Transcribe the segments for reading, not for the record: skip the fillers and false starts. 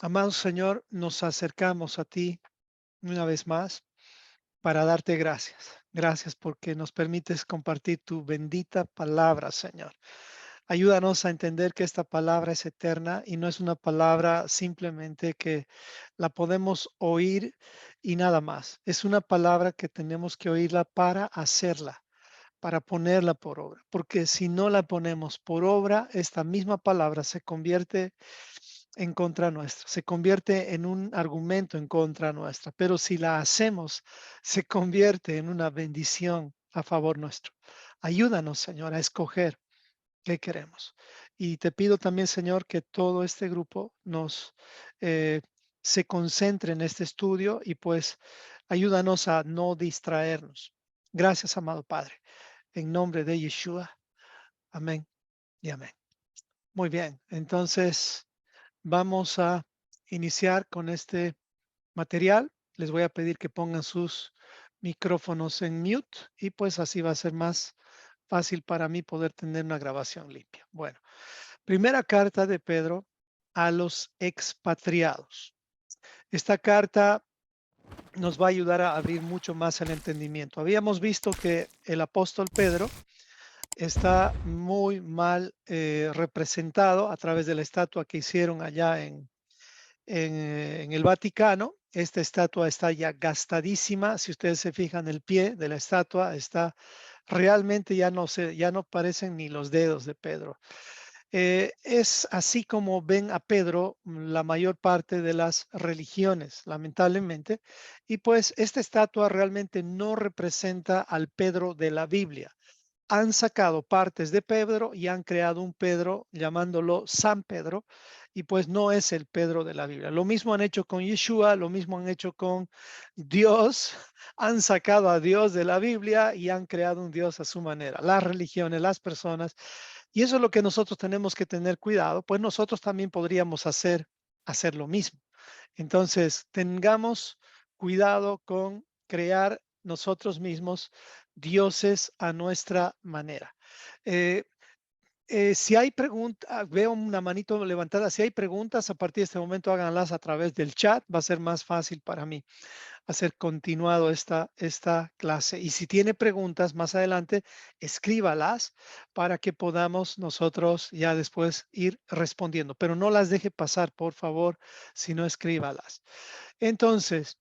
Amado Señor, nos acercamos a ti una vez más para darte gracias. Gracias porque nos permites compartir tu bendita palabra, Señor. Ayúdanos a entender que esta palabra es eterna y no es una palabra simplemente que la podemos oír y nada más. Es una palabra que tenemos que oírla para hacerla, para ponerla por obra, porque si no la ponemos por obra, esta misma palabra se convierte en contra nuestra, se convierte en un argumento en contra nuestra, pero si la hacemos, se convierte en una bendición a favor nuestro. Ayúdanos, Señor, a escoger qué queremos. Y te pido también, Señor, que todo este grupo nos eh, se concentre en este estudio y pues ayúdanos a no distraernos. Gracias, amado Padre. En nombre de Yeshua. Amén y amén. Muy bien. Entonces, vamos a iniciar con este material. Les voy a pedir que pongan sus micrófonos en mute y pues así va a ser más fácil para mí poder tener una grabación limpia. Bueno, primera carta de Pedro a los expatriados. Esta carta nos va a ayudar a abrir mucho más el entendimiento. Habíamos visto que el apóstol Pedro está muy mal representado a través de la estatua que hicieron allá en el Vaticano. Esta estatua está ya gastadísima. Si ustedes se fijan, el pie de la estatua está realmente ya no parecen ni los dedos de Pedro. Es así como ven a Pedro la mayor parte de las religiones, lamentablemente. Y pues esta estatua realmente no representa al Pedro de la Biblia. Han sacado partes de Pedro y han creado un Pedro llamándolo San Pedro, y pues no es el Pedro de la Biblia. Lo mismo han hecho con Yeshua, lo mismo han hecho con Dios. Han sacado a Dios de la Biblia y han creado un Dios a su manera. Las religiones, las personas. Y eso es lo que nosotros tenemos que tener cuidado, pues nosotros también podríamos hacer lo mismo. Entonces, tengamos cuidado con crear nosotros mismos dioses a nuestra manera. Eh, si hay preguntas, veo una manito levantada. Si hay preguntas, a partir de este momento háganlas a través del chat. Va a ser más fácil para mí hacer continuado esta clase. Y si tiene preguntas más adelante, escríbalas para que podamos nosotros ya después ir respondiendo. Pero no las deje pasar, por favor, sino escríbalas. Entonces,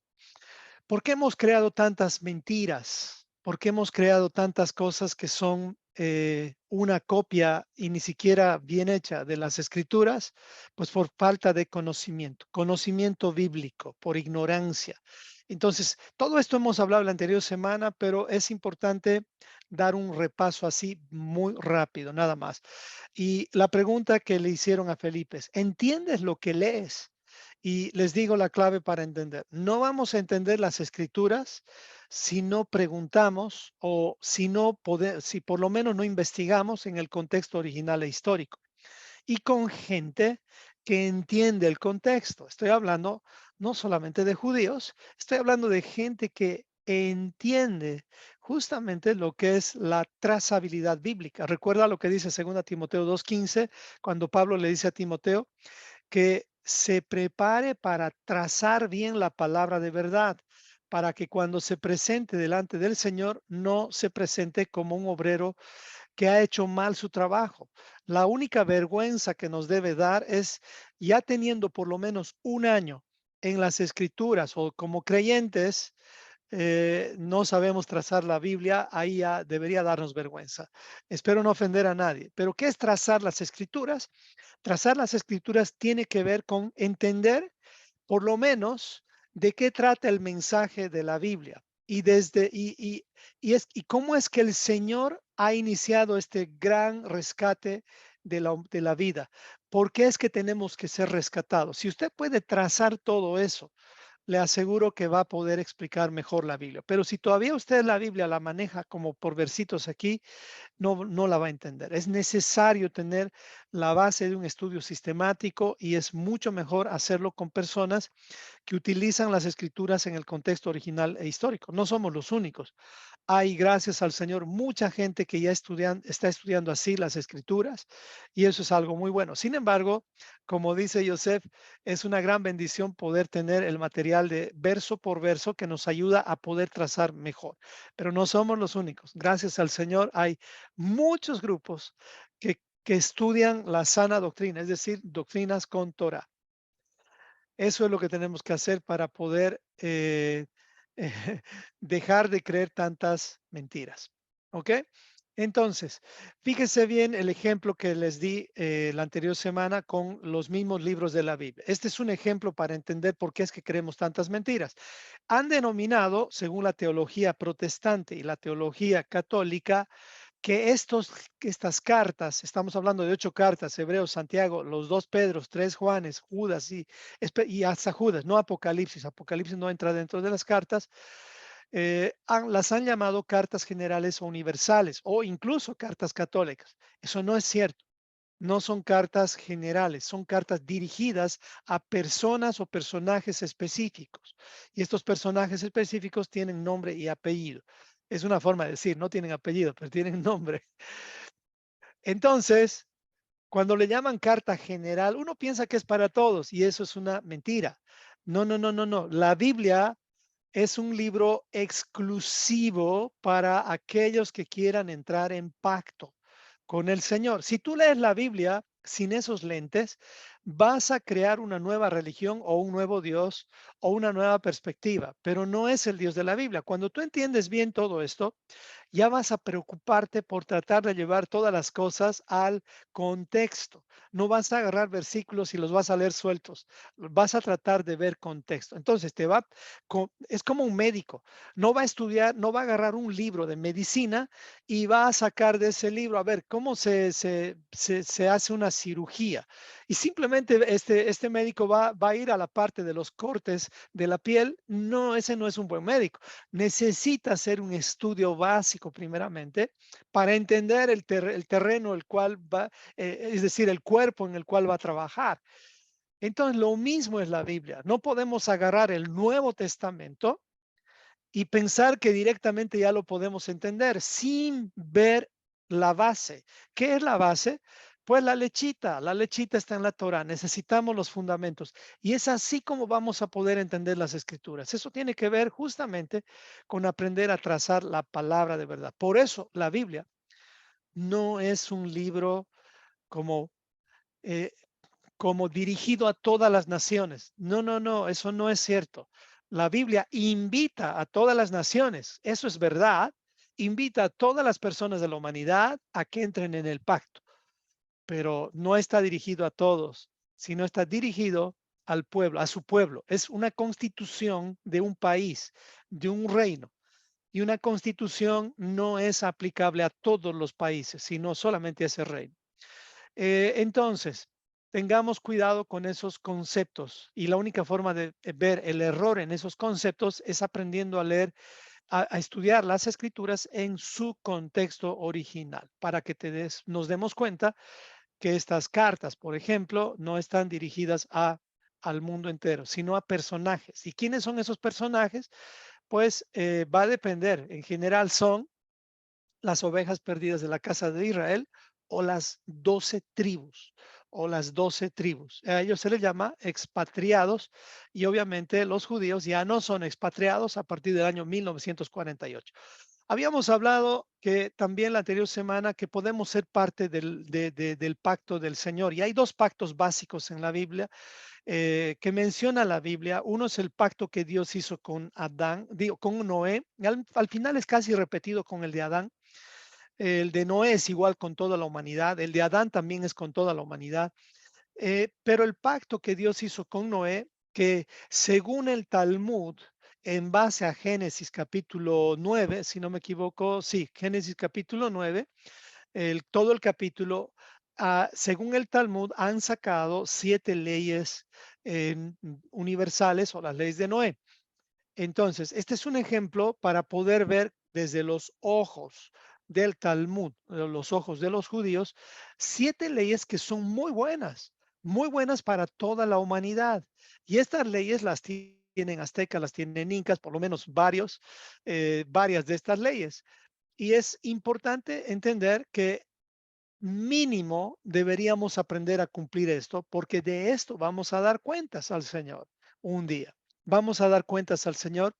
¿por qué hemos creado tantas mentiras? ¿Por qué hemos creado tantas cosas que son una copia y ni siquiera bien hecha de las escrituras? Pues por falta de conocimiento, conocimiento bíblico, por ignorancia. Entonces, todo esto hemos hablado la anterior semana, pero es importante dar un repaso así muy rápido, nada más. Y la pregunta que le hicieron a Felipe es, ¿entiendes lo que lees? Y les digo la clave para entender. No vamos a entender las escrituras si no preguntamos o si por lo menos no investigamos en el contexto original e histórico y con gente que entiende el contexto. Estoy hablando no solamente de judíos, estoy hablando de gente que entiende justamente lo que es la trazabilidad bíblica. Recuerda lo que dice 2 Timoteo 2:15, cuando Pablo le dice a Timoteo que se prepare para trazar bien la palabra de verdad, para que cuando se presente delante del Señor no se presente como un obrero que ha hecho mal su trabajo. La única vergüenza que nos debe dar es, ya teniendo por lo menos un año en las escrituras o como creyentes, no sabemos trazar la Biblia, ahí ya debería darnos vergüenza. Espero no ofender a nadie, pero ¿qué es trazar las escrituras? Trazar las escrituras tiene que ver con entender por lo menos de qué trata el mensaje de la Biblia y cómo es que el Señor ha iniciado este gran rescate de la vida. ¿Por qué es que tenemos que ser rescatados? Si usted puede trazar todo eso, le aseguro que va a poder explicar mejor la Biblia. Pero si todavía usted la Biblia la maneja como por versitos aquí, no la va a entender. Es necesario tener la base de un estudio sistemático y es mucho mejor hacerlo con personas que utilizan las escrituras en el contexto original e histórico. No somos los únicos. Hay, gracias al Señor, mucha gente que ya está estudiando así las escrituras y eso es algo muy bueno. Sin embargo, como dice Joseph, es una gran bendición poder tener el material de verso por verso que nos ayuda a poder trazar mejor. Pero no somos los únicos. Gracias al Señor, hay muchos grupos que estudian la sana doctrina, es decir, doctrinas con Torah. Eso es lo que tenemos que hacer para poder dejar de creer tantas mentiras. ¿Ok? Entonces, fíjese bien el ejemplo que les di la anterior semana con los mismos libros de la Biblia. Este es un ejemplo para entender por qué es que creemos tantas mentiras. Han denominado, según la teología protestante y la teología católica, que estas cartas, estamos hablando de 8 cartas, Hebreos, Santiago, los 2 Pedros, 3 Juanes, Judas y hasta Judas, no Apocalipsis. Apocalipsis no entra dentro de las cartas. Las han llamado cartas generales o universales o incluso cartas católicas. Eso no es cierto. No son cartas generales, son cartas dirigidas a personas o personajes específicos. Y estos personajes específicos tienen nombre y apellido. Es una forma de decir, no tienen apellido, pero tienen nombre. Entonces, cuando le llaman carta general, uno piensa que es para todos y eso es una mentira. No, no, no, no, no. La Biblia es un libro exclusivo para aquellos que quieran entrar en pacto con el Señor. Si tú lees la Biblia sin esos lentes, vas a crear una nueva religión o un nuevo Dios o una nueva perspectiva, pero no es el Dios de la Biblia. Cuando tú entiendes bien todo esto, ya vas a preocuparte por tratar de llevar todas las cosas al contexto. No vas a agarrar versículos y los vas a leer sueltos. Vas a tratar de ver contexto. Entonces, es como un médico. No va a estudiar, no va a agarrar un libro de medicina y va a sacar de ese libro a ver cómo se hace una cirugía. Y simplemente este médico va a ir a la parte de los cortes de la piel. No, ese no es un buen médico. Necesita hacer un estudio básico primeramente para entender el terreno el cual va, es decir, el cuerpo en el cual va a trabajar. Entonces, lo mismo es la Biblia. No podemos agarrar el Nuevo Testamento y pensar que directamente ya lo podemos entender sin ver la base. ¿Qué es la base? Pues la lechita está en la Torah, necesitamos los fundamentos y es así como vamos a poder entender las escrituras. Eso tiene que ver justamente con aprender a trazar la palabra de verdad. Por eso la Biblia no es un libro como eh, como dirigido a todas las naciones. No, no, no, eso no es cierto. La Biblia invita a todas las naciones, eso es verdad, invita a todas las personas de la humanidad a que entren en el pacto, pero no está dirigido a todos, sino está dirigido al pueblo, a su pueblo. Es una constitución de un país, de un reino. Y una constitución no es aplicable a todos los países, sino solamente a ese reino. Entonces, tengamos cuidado con esos conceptos y la única forma de ver el error en esos conceptos es aprendiendo a leer, a estudiar las escrituras en su contexto original para que nos demos cuenta que estas cartas, por ejemplo, no están dirigidas al mundo entero, sino a personajes. ¿Y quiénes son esos personajes? Pues va a depender. En general son las ovejas perdidas de la casa de Israel o las 12 tribus o las 12 tribus. A ellos se les llama expatriados y obviamente los judíos ya no son expatriados a partir del año 1948. Habíamos hablado que también la anterior semana que podemos ser parte del pacto del Señor y hay 2 pactos básicos en la Biblia que menciona la Biblia. Uno es el pacto que Dios hizo con Adán, digo, con Noé. Al final es casi repetido con el de Adán. El de Noé es igual con toda la humanidad, el de Adán también es con toda la humanidad, pero el pacto que Dios hizo con Noé, que según el Talmud, en base a Génesis capítulo 9, si no me equivoco, sí, Génesis capítulo 9, todo el capítulo, según el Talmud, han sacado 7 leyes universales o las leyes de Noé. Entonces, este es un ejemplo para poder ver desde los ojos del Talmud, los ojos de los judíos, 7 leyes que son muy buenas. muy buenas para toda la humanidad. Y estas leyes las tienen aztecas, las tienen incas, por lo menos varias de estas leyes. Y es importante entender que mínimo deberíamos aprender a cumplir esto, porque de esto vamos a dar cuentas al Señor un día. Vamos a dar cuentas al Señor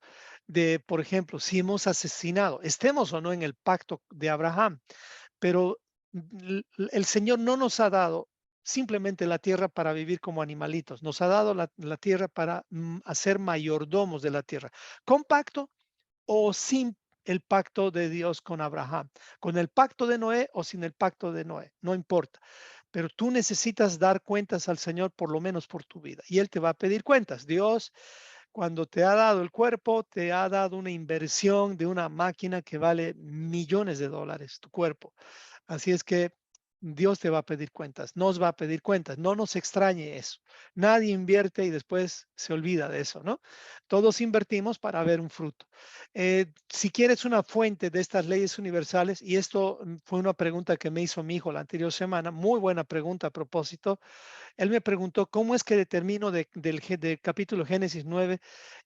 de, por ejemplo, si hemos asesinado, estemos o no en el pacto de Abraham, pero el Señor no nos ha dado simplemente la tierra para vivir como animalitos, nos ha dado la tierra para hacer mayordomos de la tierra, con pacto o sin el pacto de Dios con Abraham, con el pacto de Noé o sin el pacto de Noé, no importa. Pero tú necesitas dar cuentas al Señor por lo menos por tu vida y Él te va a pedir cuentas. Dios, cuando te ha dado el cuerpo, te ha dado una inversión de una máquina que vale millones de dólares, tu cuerpo. Así es que Dios te va a pedir cuentas, nos va a pedir cuentas, no nos extrañe eso. Nadie invierte y después se olvida de eso, ¿no? Todos invertimos para ver un fruto. Si quieres una fuente de estas leyes universales, y esto fue una pregunta que me hizo mi hijo la anterior semana, muy buena pregunta a propósito, él me preguntó, ¿cómo es que determino del capítulo Génesis 9?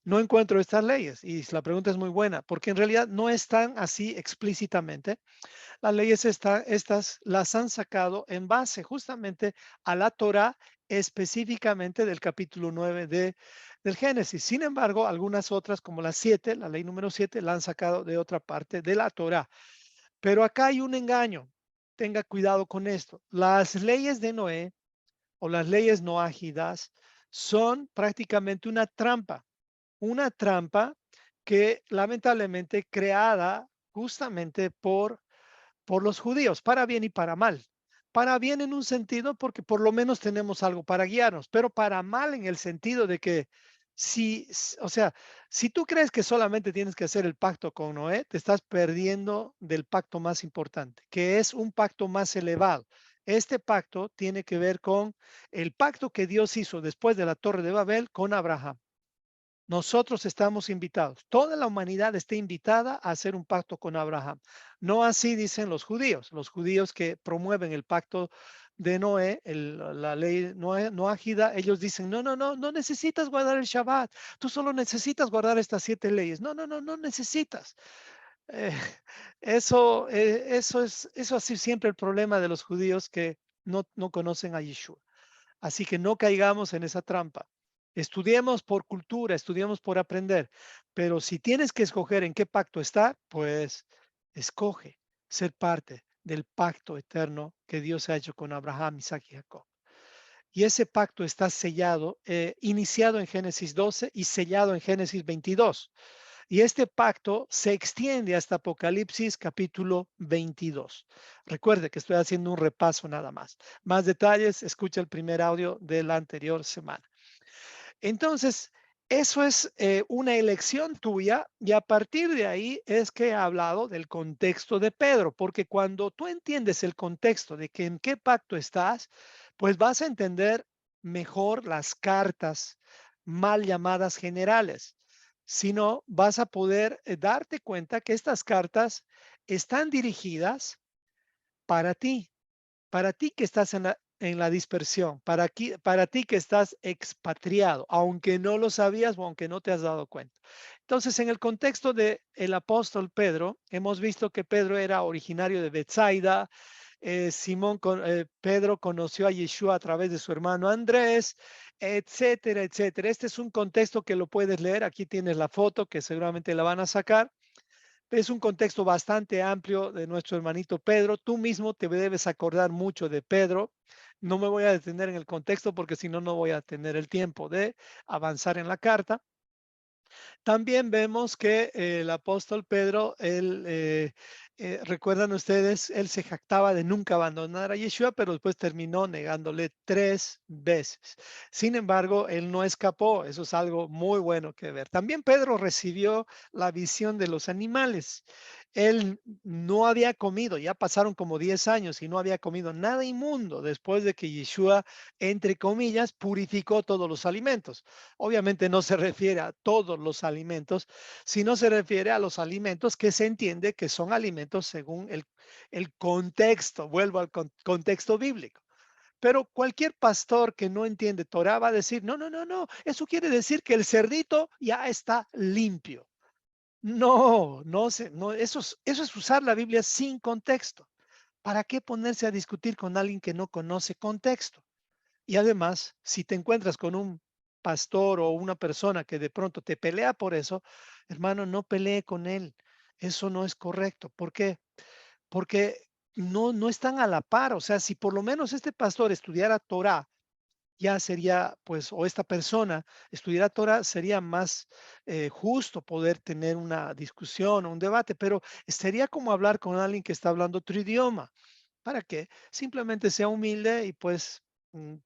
No encuentro estas leyes. Y la pregunta es muy buena, porque en realidad no están así explícitamente. Las leyes estas las han sacado en base justamente a la Torá, específicamente del capítulo 9 del Génesis. Sin embargo, algunas otras, como la 7, la ley número 7, la han sacado de otra parte de la Torá. Pero acá hay un engaño. Tenga cuidado con esto. Las leyes de Noé o las leyes noágidas son prácticamente una trampa que lamentablemente creada justamente por los judíos, para bien y para mal. Para bien en un sentido porque por lo menos tenemos algo para guiarnos, pero para mal en el sentido de que o sea, si tú crees que solamente tienes que hacer el pacto con Noé, te estás perdiendo del pacto más importante, que es un pacto más elevado. Este pacto tiene que ver con el pacto que Dios hizo después de la Torre de Babel con Abraham. Nosotros estamos invitados, toda la humanidad está invitada a hacer un pacto con Abraham. No así dicen los judíos que promueven el pacto de Noé, la ley noágida, ellos dicen, no, no, no, no necesitas guardar el Shabbat, tú solo necesitas guardar estas 7 leyes. No, no, no, no necesitas. Eh, eso así siempre el problema de los judíos que no conocen a Yeshua. Así que no caigamos en esa trampa. Estudiemos por cultura, estudiemos por aprender, pero si tienes que escoger en qué pacto está, pues escoge ser parte del pacto eterno que Dios ha hecho con Abraham, Isaac y Jacob. Y ese pacto está sellado, iniciado en Génesis 12 y sellado en Génesis 22. Y este pacto se extiende hasta Apocalipsis capítulo 22. Recuerde que estoy haciendo un repaso nada más. Más detalles, escucha el primer audio de la anterior semana. Entonces, eso es una elección tuya y a partir de ahí es que he hablado del contexto de Pedro, porque cuando tú entiendes el contexto de que en qué pacto estás, pues vas a entender mejor las cartas mal llamadas generales. Si no, vas a poder darte cuenta que estas cartas están dirigidas para ti que estás en la dispersión, para ti que estás expatriado, aunque no lo sabías o aunque no te has dado cuenta. Entonces, en el contexto de el apóstol Pedro, hemos visto que Pedro era originario de Bethsaida. Pedro conoció a Yeshua a través de su hermano Andrés, etcétera, etcétera. Este es un contexto que lo puedes leer. Aquí tienes la foto que seguramente la van a sacar. Es un contexto bastante amplio de nuestro hermanito Pedro. Tú mismo te debes acordar mucho de Pedro. No me voy a detener en el contexto porque si no, no voy a tener el tiempo de avanzar en la carta. También vemos que el apóstol Pedro, recuerdan ustedes, él se jactaba de nunca abandonar a Yeshua, pero después terminó negándole 3 veces. Sin embargo, él no escapó. Eso es algo muy bueno que ver. También Pedro recibió la visión de los animales. Él no había comido, ya pasaron como 10 años y no había comido nada inmundo después de que Yeshua, entre comillas, purificó todos los alimentos. Obviamente no se refiere a todos los alimentos, sino se refiere a los alimentos que se entiende que son alimentos según el contexto, vuelvo al contexto bíblico. Pero cualquier pastor que no entiende Torah va a decir, no, no, no, no, eso quiere decir que el cerdito ya está limpio. No, no, eso es usar la Biblia sin contexto. ¿Para qué ponerse a discutir con alguien que no conoce contexto? Y además, si te encuentras con un pastor o una persona que de pronto te pelea por eso, hermano, no pelee con él. Eso no es correcto. ¿Por qué? Porque no están a la par. O sea, si por lo menos este pastor estudiara Torah, ya sería, pues, o esta persona estudiara Torah, sería más justo poder tener una discusión o un debate, pero sería como hablar con alguien que está hablando otro idioma. ¿Para qué? Simplemente sea humilde y pues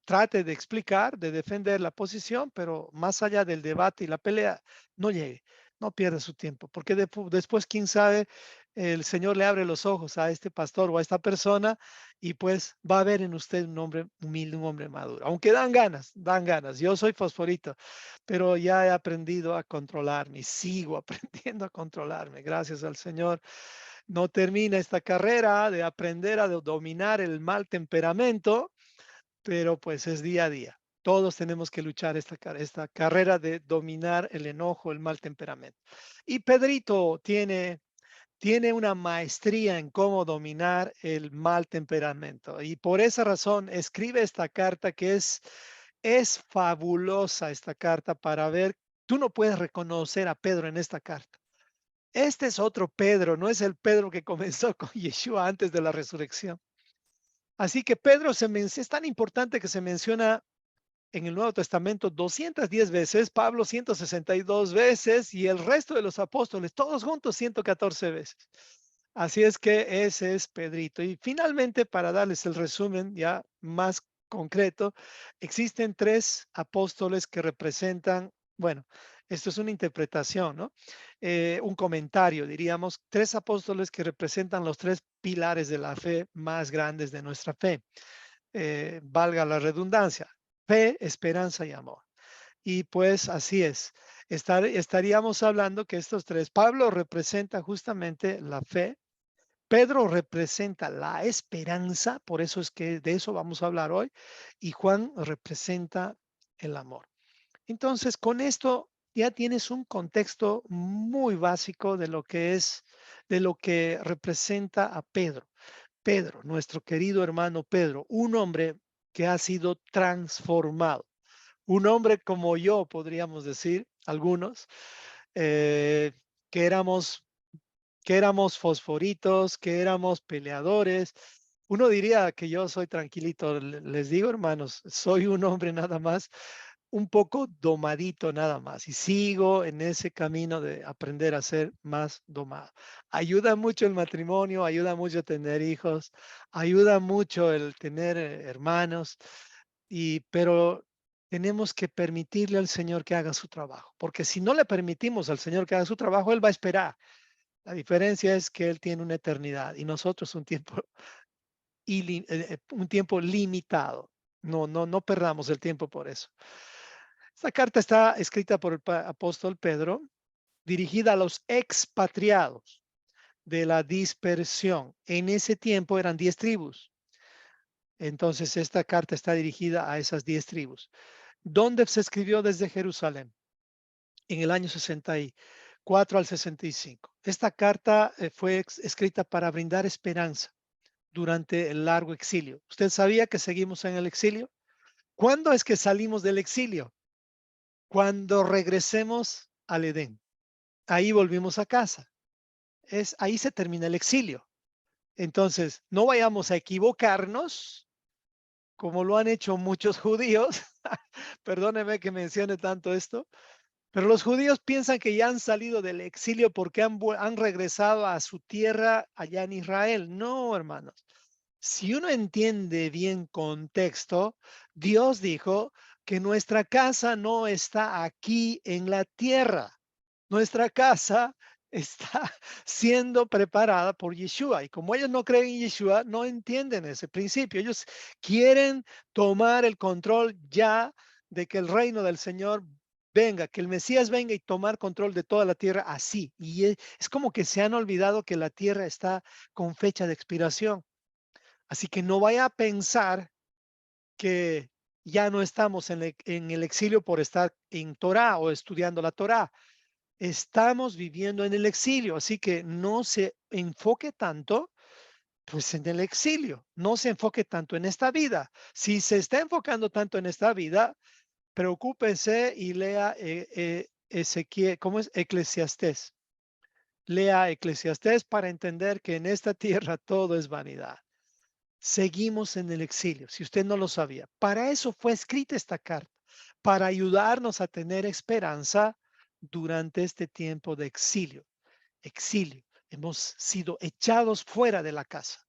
trate de explicar, de defender la posición, pero más allá del debate y la pelea, no llegue, no pierda su tiempo, porque después, quién sabe, el Señor le abre los ojos a este pastor o a esta persona y pues va a ver en usted un hombre humilde, un hombre maduro. Aunque dan ganas, dan ganas. Yo soy fosforito, pero ya he aprendido a controlarme y sigo aprendiendo a controlarme. Gracias al Señor. No termina esta carrera de aprender a dominar el mal temperamento, pero pues es día a día. Todos tenemos que luchar esta carrera de dominar el enojo, el mal temperamento. Y Pedrito tiene una maestría en cómo dominar el mal temperamento. Y por esa razón escribe esta carta que es fabulosa esta carta para ver, tú no puedes reconocer a Pedro en esta carta. Este es otro Pedro, no es el Pedro que comenzó con Yeshua antes de la resurrección. Así que Pedro es tan importante que se menciona en el Nuevo Testamento 210 veces, Pablo 162 veces y el resto de los apóstoles, todos juntos 114 veces. Así es que ese es Pedrito. Y finalmente, para darles el resumen ya más concreto, existen tres apóstoles que representan, bueno, esto es una interpretación, ¿no? Un comentario, diríamos, tres apóstoles que representan los tres pilares de la fe más grandes de nuestra fe. Valga la redundancia, fe, esperanza y amor. Y pues así es. Estaríamos hablando que estos tres, Pablo representa justamente la fe, Pedro representa la esperanza, por eso es que de eso vamos a hablar hoy, y Juan representa el amor. Entonces, con esto ya tienes un contexto muy básico de lo que es, de lo que representa a Pedro. Pedro, nuestro querido hermano Pedro, un hombre que ha sido transformado, un hombre como yo, podríamos decir, algunos, eh, que éramos que éramos fosforitos, que éramos peleadores. Uno diría que yo soy tranquilito. Les digo, hermanos, soy un hombre nada más, un poco domadito nada más. Y sigo en ese camino de aprender a ser más domado. Ayuda mucho el matrimonio, ayuda mucho tener hijos, ayuda mucho el tener hermanos, pero tenemos que permitirle al Señor que haga su trabajo, porque si no le permitimos al Señor que haga su trabajo, Él va a esperar. La diferencia es que Él tiene una eternidad y nosotros un tiempo, un tiempo limitado. No perdamos el tiempo por eso. Esta carta está escrita por el apóstol Pedro, dirigida a los expatriados de la dispersión. En ese tiempo eran 10 tribus. Entonces, esta carta está dirigida a esas 10 tribus. ¿Dónde se escribió desde Jerusalén? En el año 64 al 65. Esta carta fue escrita para brindar esperanza durante el largo exilio. ¿Usted sabía que seguimos en el exilio? ¿Cuándo es que salimos del exilio? Cuando regresemos al Edén. Ahí volvimos a casa. Ahí se termina el exilio. Entonces, no vayamos a equivocarnos como lo han hecho muchos judíos. Perdóneme que mencione tanto esto, pero los judíos piensan que ya han salido del exilio porque han regresado a su tierra allá en Israel. No, hermanos. Si uno entiende bien contexto, Dios dijo que nuestra casa no está aquí en la tierra. Nuestra casa está siendo preparada por Yeshua. Y como ellos no creen en Yeshua, no entienden ese principio. Ellos quieren tomar el control ya de que el reino del Señor venga, que el Mesías venga y tomar control de toda la tierra así. Y es como que se han olvidado que la tierra está con fecha de expiración. Así que no vaya a pensar que ya no estamos en el exilio por estar en Torah o estudiando la Torah. Estamos viviendo en el exilio, así que no se enfoque tanto pues en el exilio, no se enfoque tanto en esta vida. Si se está enfocando tanto en esta vida, preocúpese y lea Ezequiel, ¿cómo es? Eclesiastés. Lea Eclesiastés para entender que en esta tierra todo es vanidad. Seguimos en el exilio, si usted no lo sabía. Para eso fue escrita esta carta, para ayudarnos a tener esperanza durante este tiempo de exilio. Exilio. Hemos sido echados fuera de la casa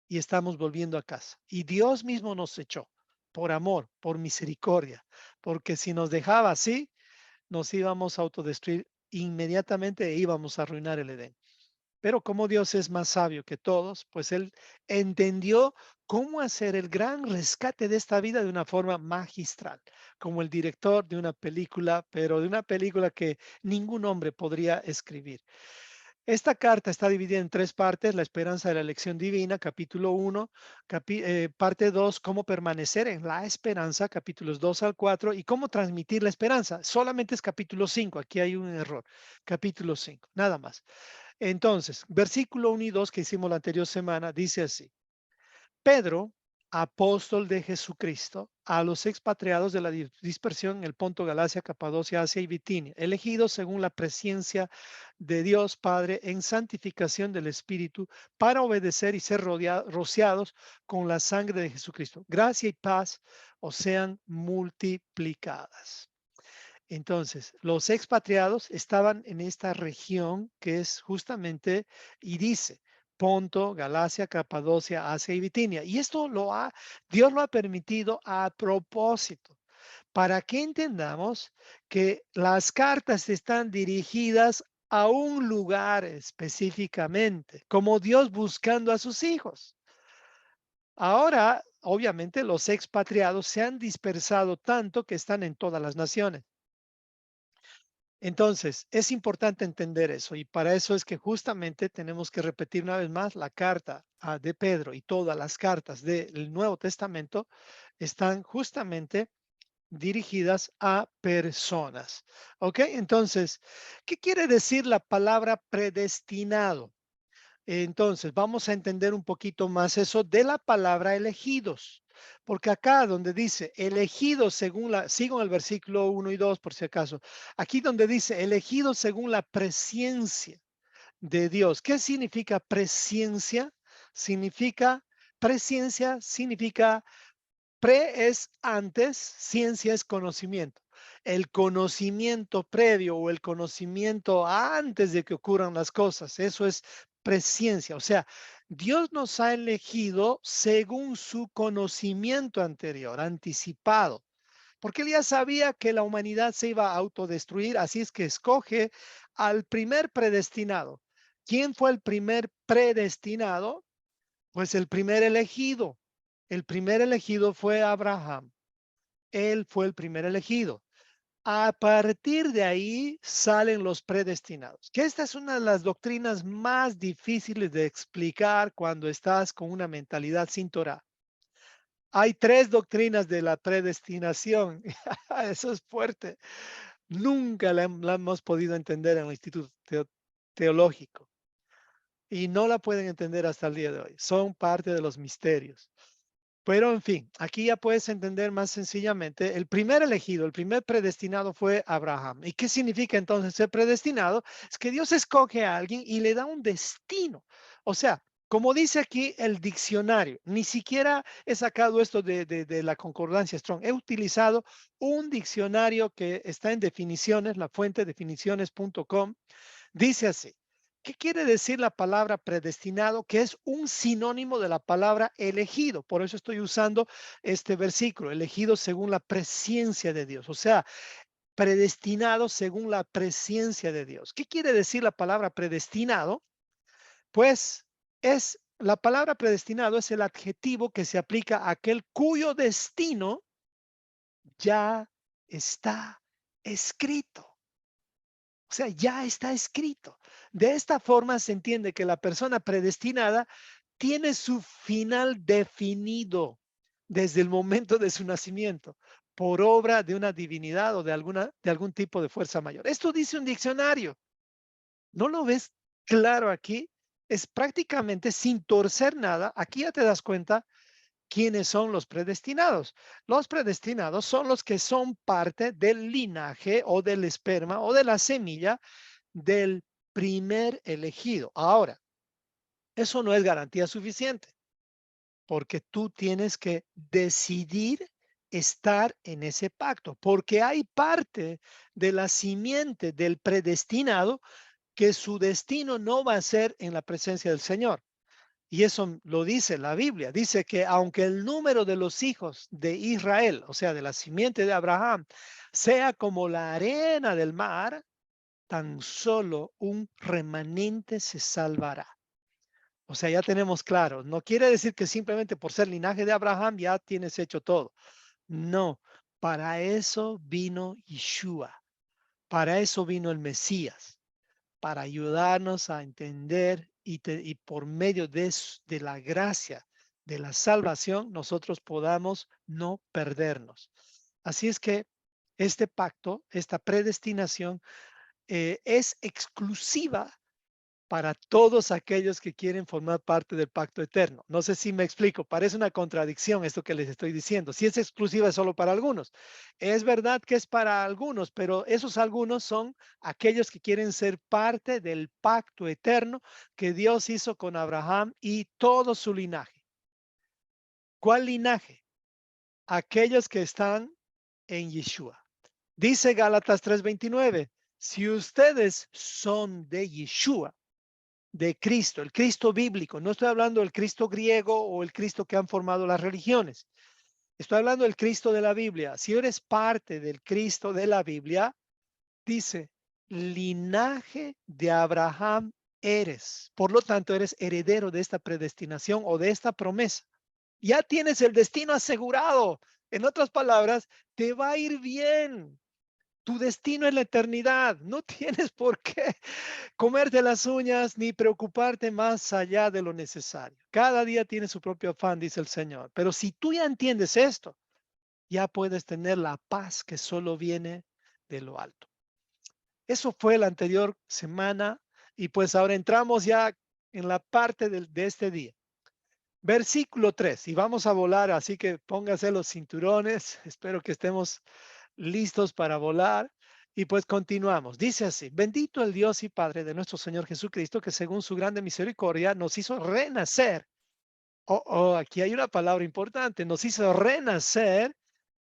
y estamos volviendo a casa. Y Dios mismo nos echó por amor, por misericordia, porque si nos dejaba así, nos íbamos a autodestruir inmediatamente e íbamos a arruinar el Edén. Pero como Dios es más sabio que todos, pues Él entendió cómo hacer el gran rescate de esta vida de una forma magistral, como el director de una película, pero de una película que ningún hombre podría escribir. Esta carta está dividida en tres partes: la esperanza de la elección divina, capítulo 1, parte 2, cómo permanecer en la esperanza, capítulos 2 al 4, y cómo transmitir la esperanza. Solamente es capítulo 5, aquí hay un error, capítulo 5, nada más. Entonces, versículo 1 y 2 que hicimos la anterior semana, dice así: Pedro, apóstol de Jesucristo, a los expatriados de la dispersión en el Ponto, Galacia, Capadocia, Asia y Bitinia, elegidos según la presencia de Dios Padre en santificación del Espíritu, para obedecer y ser rociados con la sangre de Jesucristo. Gracia y paz os sean multiplicadas. Entonces, los expatriados estaban en esta región que es justamente, y dice, Ponto, Galacia, Capadocia, Asia y Bitinia. Y esto Dios lo ha permitido a propósito, para que entendamos que las cartas están dirigidas a un lugar específicamente, como Dios buscando a sus hijos. Ahora, obviamente, los expatriados se han dispersado tanto que están en todas las naciones. Entonces, es importante entender eso, y para eso es que justamente tenemos que repetir una vez más la carta de Pedro, y todas las cartas del Nuevo Testamento están justamente dirigidas a personas. ¿Ok? Entonces, ¿qué quiere decir la palabra predestinado? Entonces, vamos a entender un poquito más eso de la palabra elegidos, porque acá donde dice elegidos según sigo en el versículo 1 y 2 por si acaso, aquí donde dice elegidos según la presencia de Dios. ¿Qué significa presencia? Significa pre es antes, ciencia es conocimiento. El conocimiento previo o el conocimiento antes de que ocurran las cosas, eso es presciencia. O sea, Dios nos ha elegido según su conocimiento anterior, anticipado, porque él ya sabía que la humanidad se iba a autodestruir, así es que escoge al primer predestinado. ¿Quién fue el primer predestinado? Pues el primer elegido. El primer elegido fue Abraham. Él fue el primer elegido. A partir de ahí salen los predestinados, que esta es una de las doctrinas más difíciles de explicar cuando estás con una mentalidad sin Torah. Hay tres doctrinas de la predestinación. Eso es fuerte. Nunca la hemos podido entender en el Instituto Teológico y no la pueden entender hasta el día de hoy. Son parte de los misterios. Pero en fin, aquí ya puedes entender más sencillamente, el primer elegido, el primer predestinado fue Abraham. ¿Y qué significa entonces ser predestinado? Es que Dios escoge a alguien y le da un destino. O sea, como dice aquí el diccionario, ni siquiera he sacado esto de la concordancia Strong. He utilizado un diccionario que está en definiciones, la fuente definiciones.com. Dice así: ¿qué quiere decir la palabra predestinado? Que es un sinónimo de la palabra elegido. Por eso estoy usando este versículo, elegido según la presencia de Dios. O sea, predestinado según la presencia de Dios. ¿Qué quiere decir la palabra predestinado? Pues la palabra predestinado es el adjetivo que se aplica a aquel cuyo destino ya está escrito. O sea, ya está escrito. De esta forma se entiende que la persona predestinada tiene su final definido. desde el momento de su nacimiento, por obra de una divinidad o de algún tipo de fuerza mayor. Esto dice un diccionario. ¿No lo ves claro aquí? Es prácticamente sin torcer nada. Aquí ya te das cuenta quiénes son los predestinados. Los predestinados son los que son parte del linaje o del esperma o de la semilla del primer elegido. Ahora, eso no es garantía suficiente, porque tú tienes que decidir estar en ese pacto, porque hay parte de la simiente del predestinado que su destino no va a ser en la presencia del Señor. Y eso lo dice la Biblia. Dice que aunque el número de los hijos de Israel, o sea, de la simiente de Abraham, sea como la arena del mar, tan solo un remanente se salvará. O sea, ya tenemos claro. No quiere decir que simplemente por ser linaje de Abraham ya tienes hecho todo. No, para eso vino Yeshua. Para eso vino el Mesías, para ayudarnos a entender y por medio de la gracia de la salvación, nosotros podamos no perdernos. Así es que este pacto, esta predestinación, es exclusiva para todos aquellos que quieren formar parte del pacto eterno. No sé si me explico, parece una contradicción esto que les estoy diciendo. Si es exclusiva es solo para algunos. Es verdad que es para algunos, pero esos algunos son aquellos que quieren ser parte del pacto eterno que Dios hizo con Abraham y todo su linaje. ¿Cuál linaje? Aquellos que están en Yeshua. Dice Gálatas 3:29, si ustedes son de Yeshua, de Cristo, el Cristo bíblico. No estoy hablando del Cristo griego o el Cristo que han formado las religiones. Estoy hablando del Cristo de la Biblia. Si eres parte del Cristo de la Biblia, dice, linaje de Abraham eres. Por lo tanto, eres heredero de esta predestinación o de esta promesa. Ya tienes el destino asegurado. En otras palabras, te va a ir bien. Tu destino es la eternidad. No tienes por qué comerte las uñas ni preocuparte más allá de lo necesario. Cada día tiene su propio afán, dice el Señor. Pero si tú ya entiendes esto, ya puedes tener la paz que solo viene de lo alto. Eso fue la anterior semana y pues ahora entramos ya en la parte de este día. Versículo 3 y vamos a volar, así que póngase los cinturones. Espero que estemos listos para volar. Y pues continuamos. Dice así, bendito el Dios y Padre de nuestro Señor Jesucristo, que según su grande misericordia nos hizo renacer. Aquí hay una palabra importante. Nos hizo renacer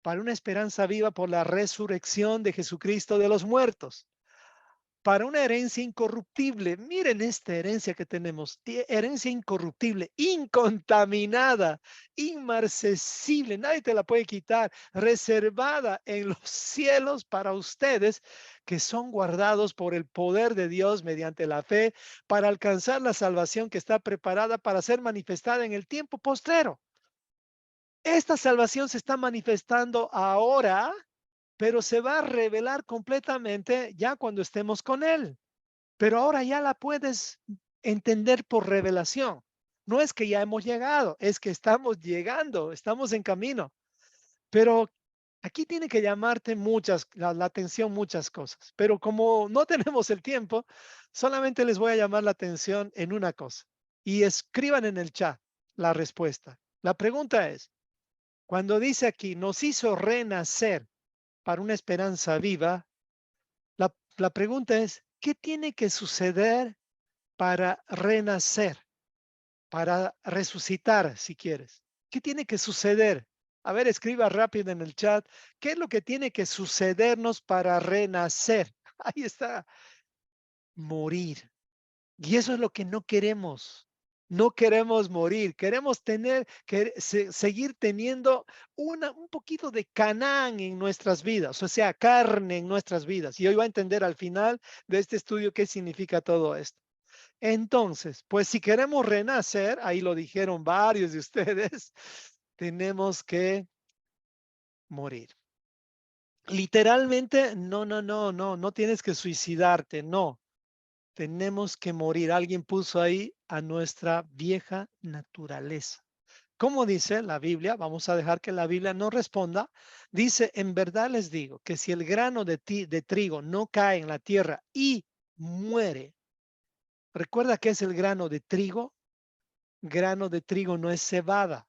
para una esperanza viva por la resurrección de Jesucristo de los muertos, para una herencia incorruptible. Miren esta herencia que tenemos, herencia incorruptible, incontaminada, inmarcesible, nadie te la puede quitar, reservada en los cielos para ustedes que son guardados por el poder de Dios mediante la fe para alcanzar la salvación que está preparada para ser manifestada en el tiempo postrero. Esta salvación se está manifestando ahora, pero se va a revelar completamente ya cuando estemos con Él. Pero ahora ya la puedes entender por revelación. No es que ya hemos llegado, es que estamos llegando, estamos en camino. Pero aquí tiene que llamarte la atención muchas cosas. Pero como no tenemos el tiempo, solamente les voy a llamar la atención en una cosa. Y escriban en el chat la respuesta. La pregunta es, cuando dice aquí, nos hizo renacer para una esperanza viva, la pregunta es, ¿qué tiene que suceder para renacer, para resucitar, si quieres? ¿Qué tiene que suceder? A ver, escriba rápido en el chat. ¿Qué es lo que tiene que sucedernos para renacer? Ahí está, morir. Y eso es lo que no queremos. No queremos morir, queremos seguir teniendo un poquito de Canaán en nuestras vidas, o sea, carne en nuestras vidas. Y hoy va a entender al final de este estudio qué significa todo esto. Entonces, pues si queremos renacer, ahí lo dijeron varios de ustedes, tenemos que morir. Literalmente, no tienes que suicidarte, no. Tenemos que morir. Alguien puso ahí a nuestra vieja naturaleza. ¿Cómo dice la Biblia? Vamos a dejar que la Biblia no responda. Dice, en verdad les digo que si el grano de trigo no cae en la tierra y muere, recuerda que es el grano de trigo. Grano de trigo no es cebada.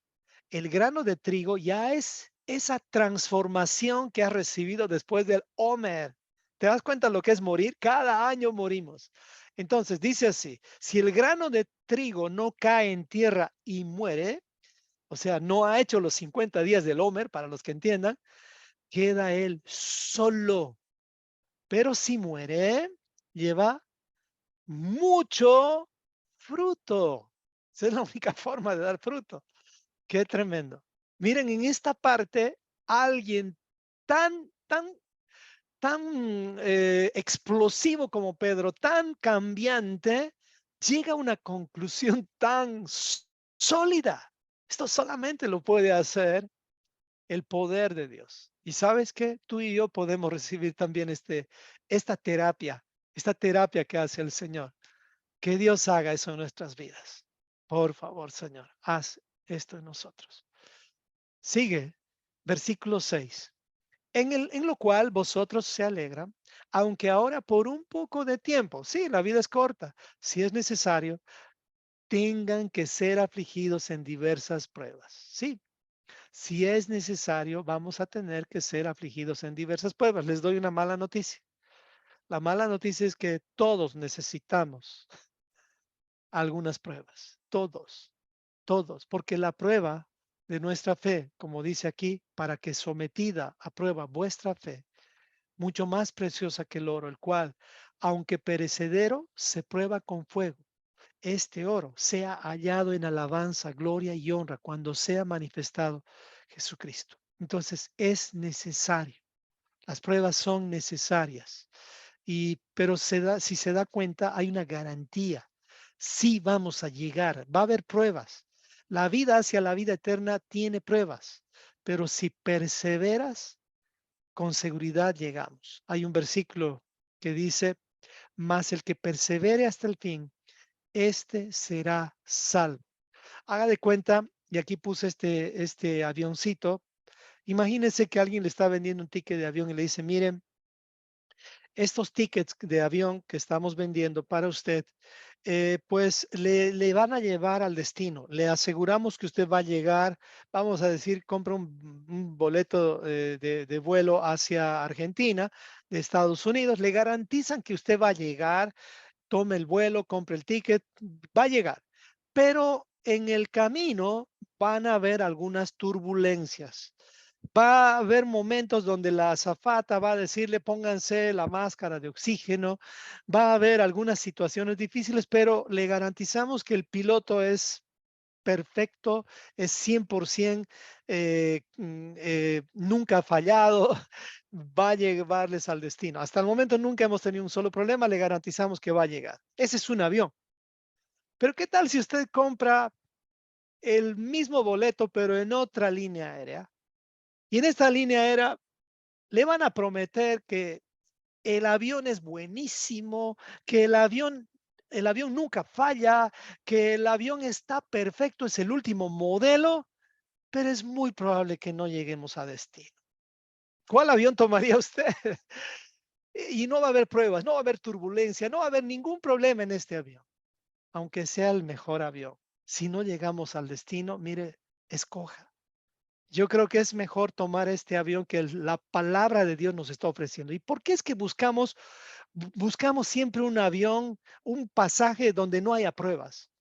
El grano de trigo ya es esa transformación que has recibido después del Homer. ¿Te das cuenta lo que es morir? Cada año morimos. Entonces dice así, si el grano de trigo no cae en tierra y muere, o sea, no ha hecho los 50 días del Homer, para los que entiendan, queda él solo. Pero si muere, lleva mucho fruto. Esa es la única forma de dar fruto. Qué tremendo. Miren, en esta parte, alguien tan explosivo como Pedro, tan cambiante, llega a una conclusión tan sólida. Esto solamente lo puede hacer el poder de Dios. Y sabes que tú y yo podemos recibir también esta terapia que hace el Señor. Que Dios haga eso en nuestras vidas. Por favor, Señor, haz esto en nosotros. Sigue, versículo 6. En lo cual vosotros se alegran, aunque ahora por un poco de tiempo, sí, la vida es corta, si es necesario, tengan que ser afligidos en diversas pruebas. Sí, si es necesario, vamos a tener que ser afligidos en diversas pruebas. Les doy una mala noticia. La mala noticia es que todos necesitamos algunas pruebas, todos, porque la prueba de nuestra fe, como dice aquí, para que sometida a prueba vuestra fe, mucho más preciosa que el oro, el cual, aunque perecedero, se prueba con fuego. Este oro sea hallado en alabanza, gloria y honra cuando sea manifestado Jesucristo. Entonces es necesario. Las pruebas son necesarias. Pero si se da cuenta, hay una garantía. Sí vamos a llegar, va a haber pruebas. La vida hacia la vida eterna tiene pruebas, pero si perseveras, con seguridad llegamos. Hay un versículo que dice, mas el que persevere hasta el fin, este será salvo. Haga de cuenta, y aquí puse este avioncito. Imagínense que alguien le está vendiendo un ticket de avión y le dice, miren, estos tickets de avión que estamos vendiendo para usted, pues le van a llevar al destino. Le aseguramos que usted va a llegar, vamos a decir, compra un boleto de vuelo hacia Argentina, de Estados Unidos, le garantizan que usted va a llegar, tome el vuelo, compre el ticket, va a llegar. Pero en el camino van a haber algunas turbulencias. Va a haber momentos donde la azafata va a decirle pónganse la máscara de oxígeno, va a haber algunas situaciones difíciles, pero le garantizamos que el piloto es perfecto, es 100%, nunca ha fallado, va a llevarles al destino. Hasta el momento nunca hemos tenido un solo problema, le garantizamos que va a llegar. Ese es un avión. Pero ¿qué tal si usted compra el mismo boleto, pero en otra línea aérea? Y en esta línea aérea le van a prometer que el avión es buenísimo, que el avión nunca falla, que el avión está perfecto, es el último modelo, pero es muy probable que no lleguemos a destino. ¿Cuál avión tomaría usted? Y no va a haber pruebas, no va a haber turbulencia, no va a haber ningún problema en este avión, aunque sea el mejor avión. Si no llegamos al destino, mire, escoja. Yo creo que es mejor tomar este avión que la palabra de Dios nos está ofreciendo. ¿Y por qué es que buscamos siempre un avión, un pasaje donde no haya pruebas,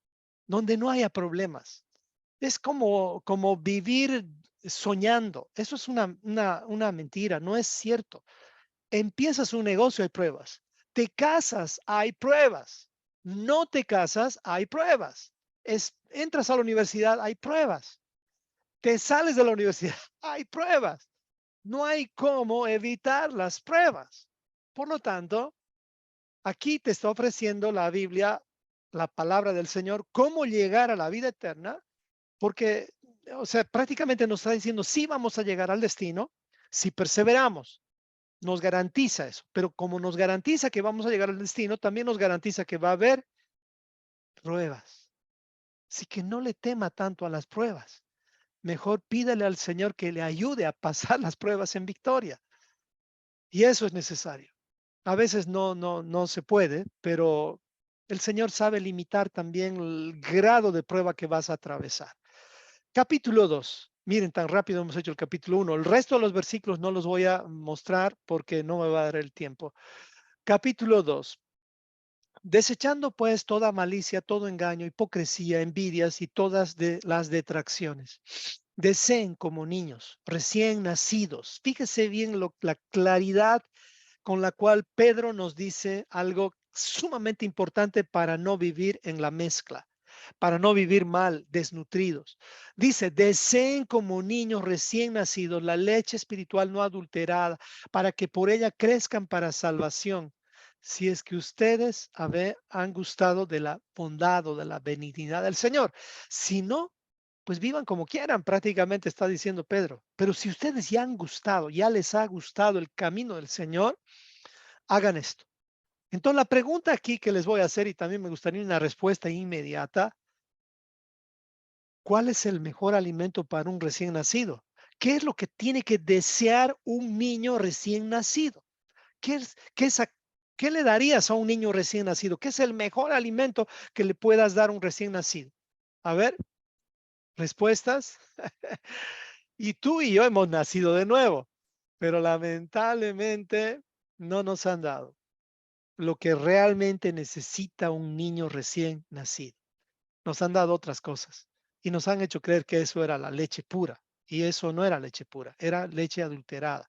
donde no haya problemas? Es como vivir soñando. Eso es una mentira, no es cierto. Empiezas un negocio, hay pruebas. Te casas, hay pruebas. No te casas, hay pruebas. Entras a la universidad, hay pruebas. Te sales de la universidad, hay pruebas. No hay cómo evitar las pruebas. Por lo tanto, aquí te está ofreciendo la Biblia, la palabra del Señor, cómo llegar a la vida eterna, porque, o sea, prácticamente nos está diciendo, sí vamos a llegar al destino si perseveramos. Nos garantiza eso, pero como nos garantiza que vamos a llegar al destino, también nos garantiza que va a haber pruebas. Así que no le tema tanto a las pruebas. mejor pídele al Señor que le ayude a pasar las pruebas en victoria. Y eso es necesario. A veces no se puede, pero el Señor sabe limitar también el grado de prueba que vas a atravesar. Capítulo 2. Miren, tan rápido hemos hecho el capítulo 1. El resto de los versículos no los voy a mostrar porque no me va a dar el tiempo. Capítulo 2. Desechando pues toda malicia, todo engaño, hipocresía, envidias y todas las detracciones. Deseen como niños recién nacidos. Fíjese bien la claridad con la cual Pedro nos dice algo sumamente importante para no vivir en la mezcla, para no vivir mal, desnutridos. Dice, deseen como niños recién nacidos la leche espiritual no adulterada, para que por ella crezcan para salvación. Si es que ustedes han gustado de la bondad o de la benignidad del Señor. Si no, pues vivan como quieran, prácticamente está diciendo Pedro. Pero si ustedes ya han gustado, ya les ha gustado el camino del Señor, hagan esto. Entonces, la pregunta aquí que les voy a hacer, y también me gustaría una respuesta inmediata, ¿cuál es el mejor alimento para un recién nacido? ¿Qué es lo que tiene que desear un niño recién nacido? ¿Qué le darías a un niño recién nacido? ¿Qué es el mejor alimento que le puedas dar a un recién nacido? A ver, respuestas. Y tú y yo hemos nacido de nuevo, pero lamentablemente no nos han dado lo que realmente necesita un niño recién nacido. Nos han dado otras cosas y nos han hecho creer que eso era la leche pura y eso no era leche pura, era leche adulterada.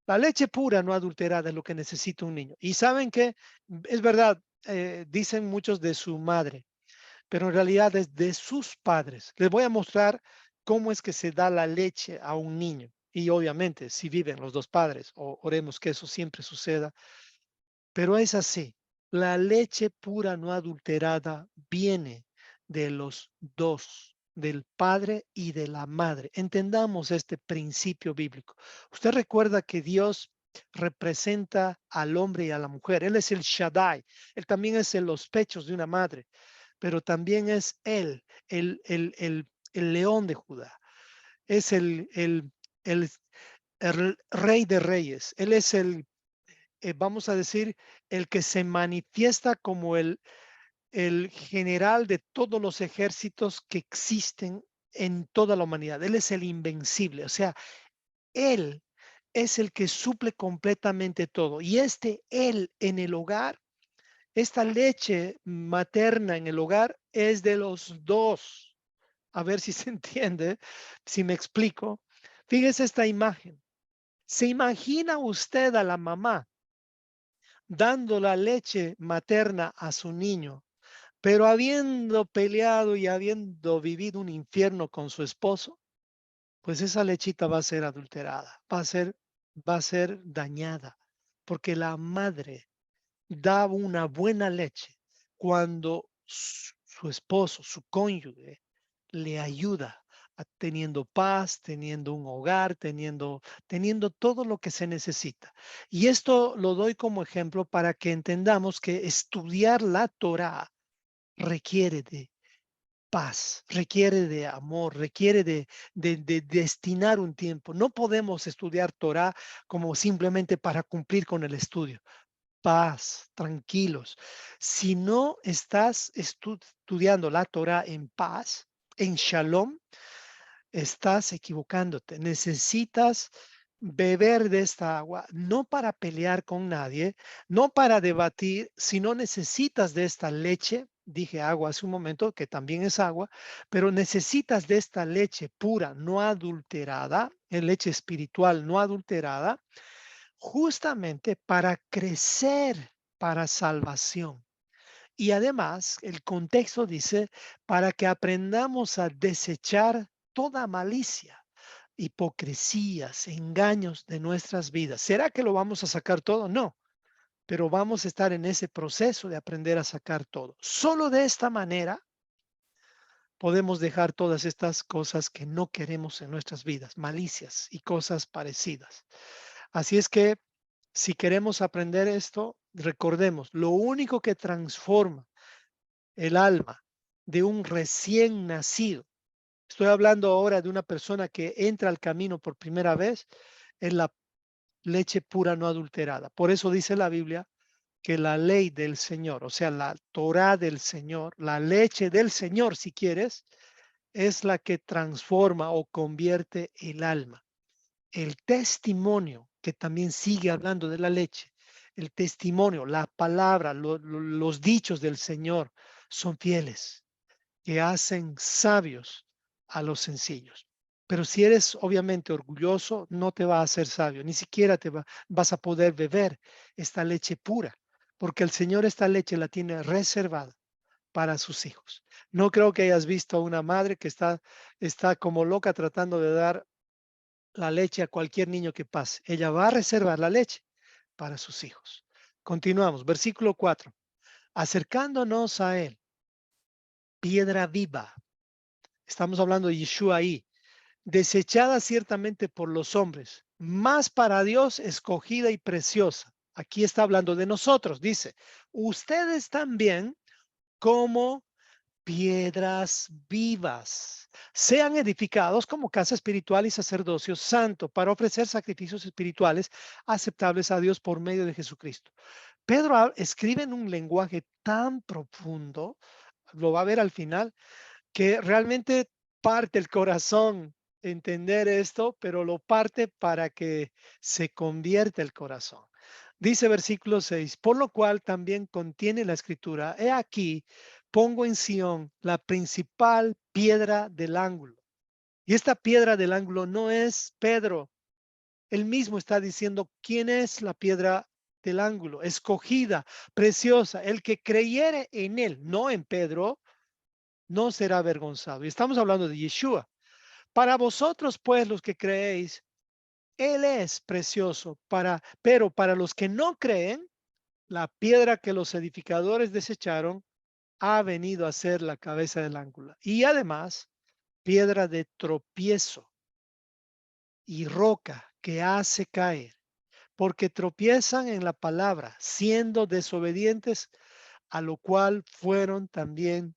La leche pura no adulterada es lo que necesita un niño. Y saben que es verdad, dicen muchos de su madre, pero en realidad es de sus padres. Les voy a mostrar cómo es que se da la leche a un niño. Y obviamente, si viven los dos padres, oremos que eso siempre suceda, pero es así. La leche pura no adulterada viene de los dos, del padre y de la madre. Entendamos este principio bíblico. Usted recuerda que Dios representa al hombre y a la mujer. Él es el Shaddai. Él también es en los pechos de una madre, pero también es él, el león de Judá. Es el, el rey de reyes. Él es vamos a decir, el que se manifiesta como el general de todos los ejércitos que existen en toda la humanidad. Él es el invencible, o sea, él es el que suple completamente todo. Y él en el hogar, esta leche materna en el hogar es de los dos. A ver si se entiende, si me explico. Fíjese esta imagen. ¿Se imagina usted a la mamá dando la leche materna a su niño, pero habiendo peleado y habiendo vivido un infierno con su esposo? Pues esa lechita va a ser adulterada, va a ser dañada, porque la madre da una buena leche cuando su esposo, su cónyuge, le ayuda teniendo paz, teniendo un hogar, teniendo todo lo que se necesita. Y esto lo doy como ejemplo para que entendamos que estudiar la Torá requiere de paz, requiere de amor, requiere de destinar un tiempo. No podemos estudiar Torá como simplemente para cumplir con el estudio. Paz, tranquilos. Si no estás estudiando la Torá en paz, en shalom, estás equivocándote. Necesitas beber de esta agua, no para pelear con nadie, no para debatir, sino necesitas de esta leche. Dije agua hace un momento, que también es agua, pero necesitas de esta leche pura, no adulterada, leche espiritual no adulterada, justamente para crecer para salvación. Y además, el contexto dice, para que aprendamos a desechar toda malicia, hipocresías, engaños de nuestras vidas. ¿Será que lo vamos a sacar todo? No, pero vamos a estar en ese proceso de aprender a sacar todo. Solo de esta manera podemos dejar todas estas cosas que no queremos en nuestras vidas, malicias y cosas parecidas. Así es que si queremos aprender esto, recordemos, lo único que transforma el alma de un recién nacido Estoy hablando ahora de una persona que entra al camino por primera vez en la leche pura no adulterada. Por eso dice la Biblia que la ley del Señor, o sea, la Torá del Señor, la leche del Señor, si quieres, es la que transforma o convierte el alma. El testimonio, que también sigue hablando de la leche, el testimonio, la palabra, los dichos del Señor son fieles, que hacen sabios a los sencillos. Pero si eres obviamente orgulloso, no te va a hacer sabio, ni siquiera vas a poder beber esta leche pura, porque el Señor esta leche la tiene reservada para sus hijos. No creo que hayas visto a una madre que está como loca tratando de dar la leche a cualquier niño que pase. Ella va a reservar la leche para sus hijos. Continuamos, versículo 4. Acercándonos a él, piedra viva. Estamos hablando de Yeshua ahí, desechada ciertamente por los hombres, más para Dios escogida y preciosa. Aquí está hablando de nosotros, dice, ustedes también como piedras vivas, sean edificados como casa espiritual y sacerdocio santo para ofrecer sacrificios espirituales aceptables a Dios por medio de Jesucristo. Pedro escribe en un lenguaje tan profundo, lo va a ver al final, que realmente parte el corazón entender esto, pero lo parte para que se convierta el corazón. Dice versículo 6, por lo cual también contiene la escritura, he aquí, pongo en Sión la principal piedra del ángulo. Y esta piedra del ángulo no es Pedro, él mismo está diciendo quién es la piedra del ángulo, escogida, preciosa, el que creyere en él, no en Pedro, no será avergonzado. Y estamos hablando de Yeshua. Para vosotros, pues, los que creéis, Él es precioso, pero para los que no creen, la piedra que los edificadores desecharon ha venido a ser la cabeza del ángulo. Y además, piedra de tropiezo y roca que hace caer, porque tropiezan en la palabra, siendo desobedientes, a lo cual fueron también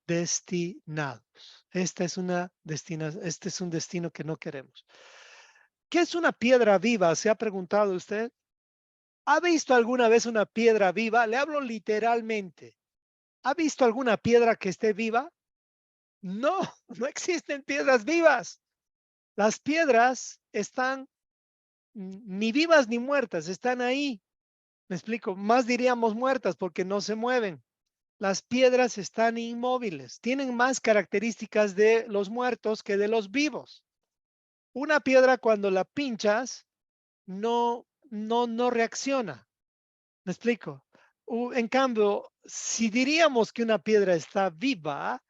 destinados. Este es un destino que no queremos. ¿Qué es una piedra viva? ¿Se ha preguntado usted? ¿Ha visto alguna vez una piedra viva? Le hablo literalmente. ¿Ha visto alguna piedra que esté viva? No, no existen piedras vivas. Las piedras están ni vivas ni muertas, están ahí. Me explico, más diríamos muertas porque no se mueven. Las piedras están inmóviles, tienen más características de los muertos que de los vivos. Una piedra cuando la pinchas no reacciona. ¿Me explico? En cambio, si diríamos que una piedra está viva,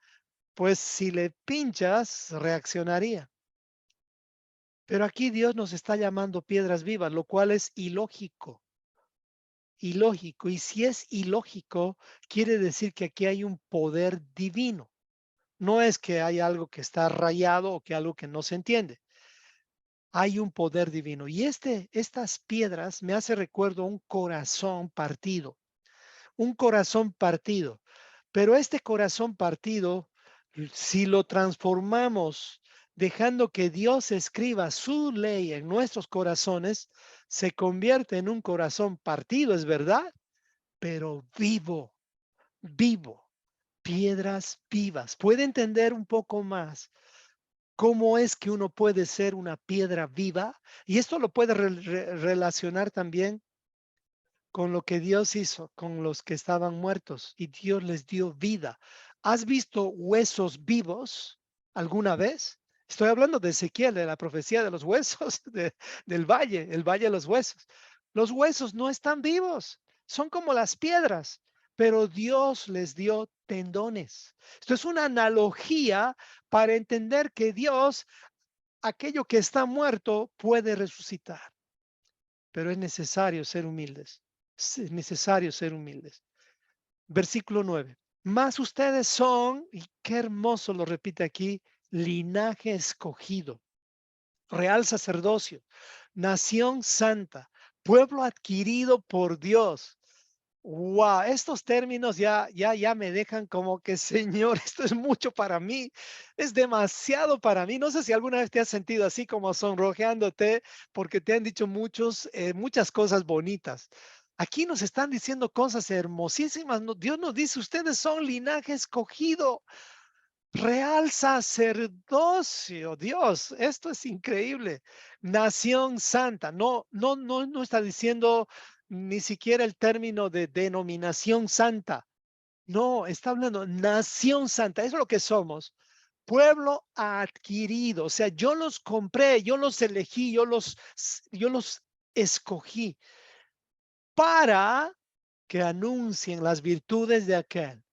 pues si le pinchas, reaccionaría. Pero aquí Dios nos está llamando piedras vivas, lo cual es ilógico. Ilógico. Y si es ilógico, quiere decir que aquí hay un poder divino. No es que hay algo que está rayado o que algo que no se entiende. Hay un poder divino. Y estas piedras me hace recuerdo un corazón partido. Un corazón partido. Pero este corazón partido, si lo transformamos dejando que Dios escriba su ley en nuestros corazones, se convierte en un corazón partido, es verdad, pero vivo, vivo, piedras vivas. ¿Puede entender un poco más cómo es que uno puede ser una piedra viva? Y esto lo puede relacionar también con lo que Dios hizo con los que estaban muertos y Dios les dio vida. ¿Has visto huesos vivos alguna vez? Estoy hablando de Ezequiel, de la profecía de los huesos del valle, el valle de los huesos. Los huesos no están vivos, son como las piedras, pero Dios les dio tendones. Esto es una analogía para entender que Dios, aquello que está muerto, puede resucitar, pero es necesario ser humildes. Es necesario ser humildes. Versículo 9. Más ustedes son, y qué hermoso lo repite aquí, linaje escogido, real sacerdocio, nación santa, pueblo adquirido por Dios. Wow, estos términos ya me dejan como que, Señor, esto es mucho para mí, es demasiado para mí. No sé si alguna vez te has sentido así como sonrojeándote porque te han dicho muchas cosas bonitas. Aquí nos están diciendo cosas hermosísimas. Dios nos dice, ustedes son linaje escogido, real sacerdocio. Dios, esto es increíble. Nación santa. No está diciendo ni siquiera el término de denominación santa. No, está hablando nación santa. Eso es lo que somos. Pueblo adquirido. O sea, yo los compré, yo los elegí, yo los escogí para que anuncien las virtudes de aquel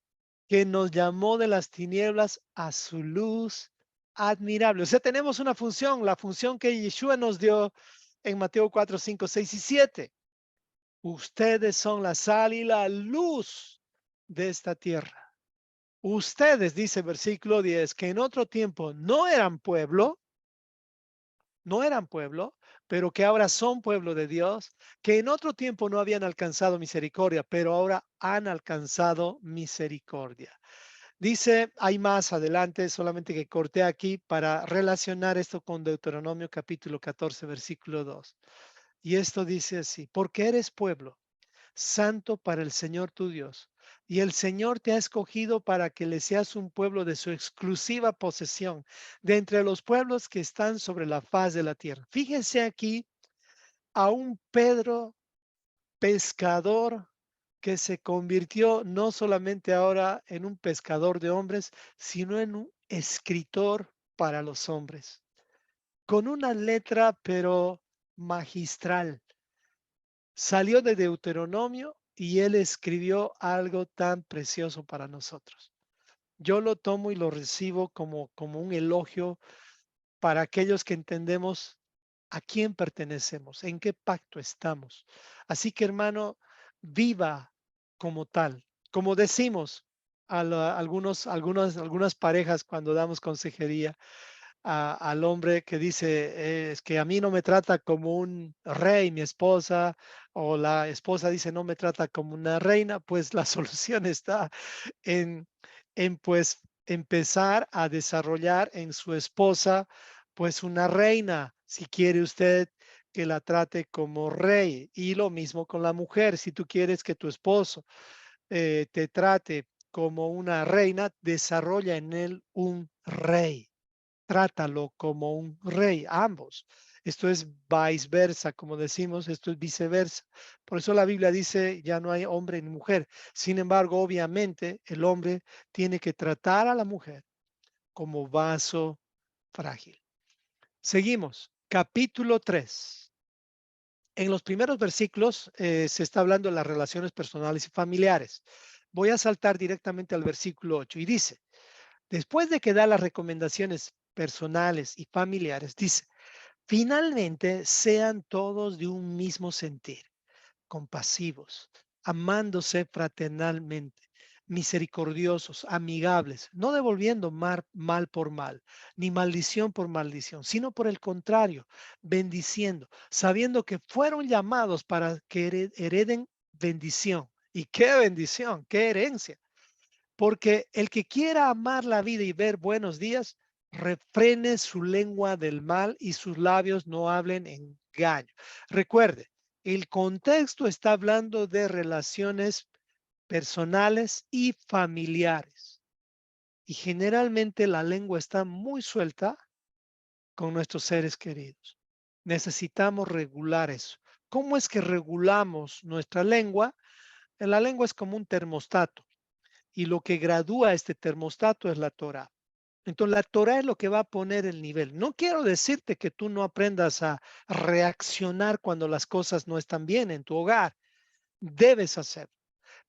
que nos llamó de las tinieblas a su luz admirable. O sea, tenemos una función, la función que Yeshua nos dio en Mateo 4, 5, 6 y 7. Ustedes son la sal y la luz de esta tierra. Ustedes, dice versículo 10, que en otro tiempo no eran pueblo, pero que ahora son pueblo de Dios, que en otro tiempo no habían alcanzado misericordia, pero ahora han alcanzado misericordia. Dice, hay más adelante, solamente que corté aquí para relacionar esto con Deuteronomio capítulo 14, versículo 2. Y esto dice así, porque eres pueblo santo para el Señor tu Dios, y el Señor te ha escogido para que le seas un pueblo de su exclusiva posesión, de entre los pueblos que están sobre la faz de la tierra. Fíjense aquí a un Pedro pescador que se convirtió no solamente ahora en un pescador de hombres, sino en un escritor para los hombres, con una letra pero magistral. Salió de Deuteronomio y él escribió algo tan precioso para nosotros. Yo lo tomo y lo recibo como un elogio para aquellos que entendemos a quién pertenecemos, en qué pacto estamos. Así que, hermano, viva como tal. Como decimos algunas parejas cuando damos consejería al hombre que dice, es que a mí no me trata como un rey, mi esposa, o la esposa dice, no me trata como una reina, pues la solución está en, pues empezar a desarrollar en su esposa pues una reina, si quiere usted que la trate como rey. Y lo mismo con la mujer, si tú quieres que tu esposo te trate como una reina, desarrolla en él un rey. Trátalo como un rey, ambos. Esto es viceversa, como decimos, esto es viceversa. Por eso la Biblia dice, ya no hay hombre ni mujer. Sin embargo, obviamente, el hombre tiene que tratar a la mujer como vaso frágil. Seguimos. Capítulo 3. En los primeros versículos se está hablando de las relaciones personales y familiares. Voy a saltar directamente al versículo 8 y dice, después de que da las recomendaciones personales y familiares, dice, finalmente sean todos de un mismo sentir, compasivos, amándose fraternalmente, misericordiosos, amigables, no devolviendo mal por mal, ni maldición por maldición, sino por el contrario, bendiciendo, sabiendo que fueron llamados para que hereden bendición. ¿Y qué bendición? ¿Qué herencia? Porque el que quiera amar la vida y ver buenos días, refrene su lengua del mal y sus labios no hablen engaño. Recuerde, el contexto está hablando de relaciones personales y familiares. Y generalmente la lengua está muy suelta con nuestros seres queridos. Necesitamos regular eso. ¿Cómo es que regulamos nuestra lengua? La lengua es como un termostato y lo que gradúa este termostato es la Torah. Entonces, la Torah es lo que va a poner el nivel. No quiero decirte que tú no aprendas a reaccionar cuando las cosas no están bien en tu hogar. Debes hacerlo.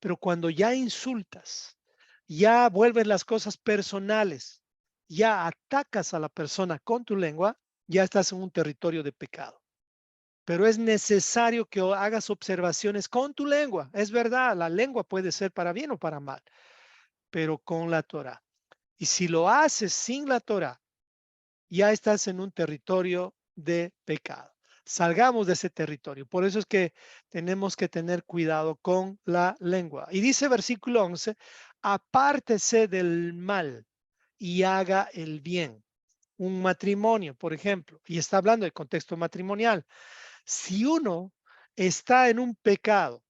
Pero cuando ya insultas, ya vuelves las cosas personales, ya atacas a la persona con tu lengua, ya estás en un territorio de pecado. Pero es necesario que hagas observaciones con tu lengua. Es verdad, la lengua puede ser para bien o para mal, pero con la Torah. Y si lo haces sin la Torah, ya estás en un territorio de pecado. Salgamos de ese territorio. Por eso es que tenemos que tener cuidado con la lengua. Y dice versículo 11, apártese del mal y haga el bien. Un matrimonio, por ejemplo, y está hablando del contexto matrimonial. Si uno está en un pecado,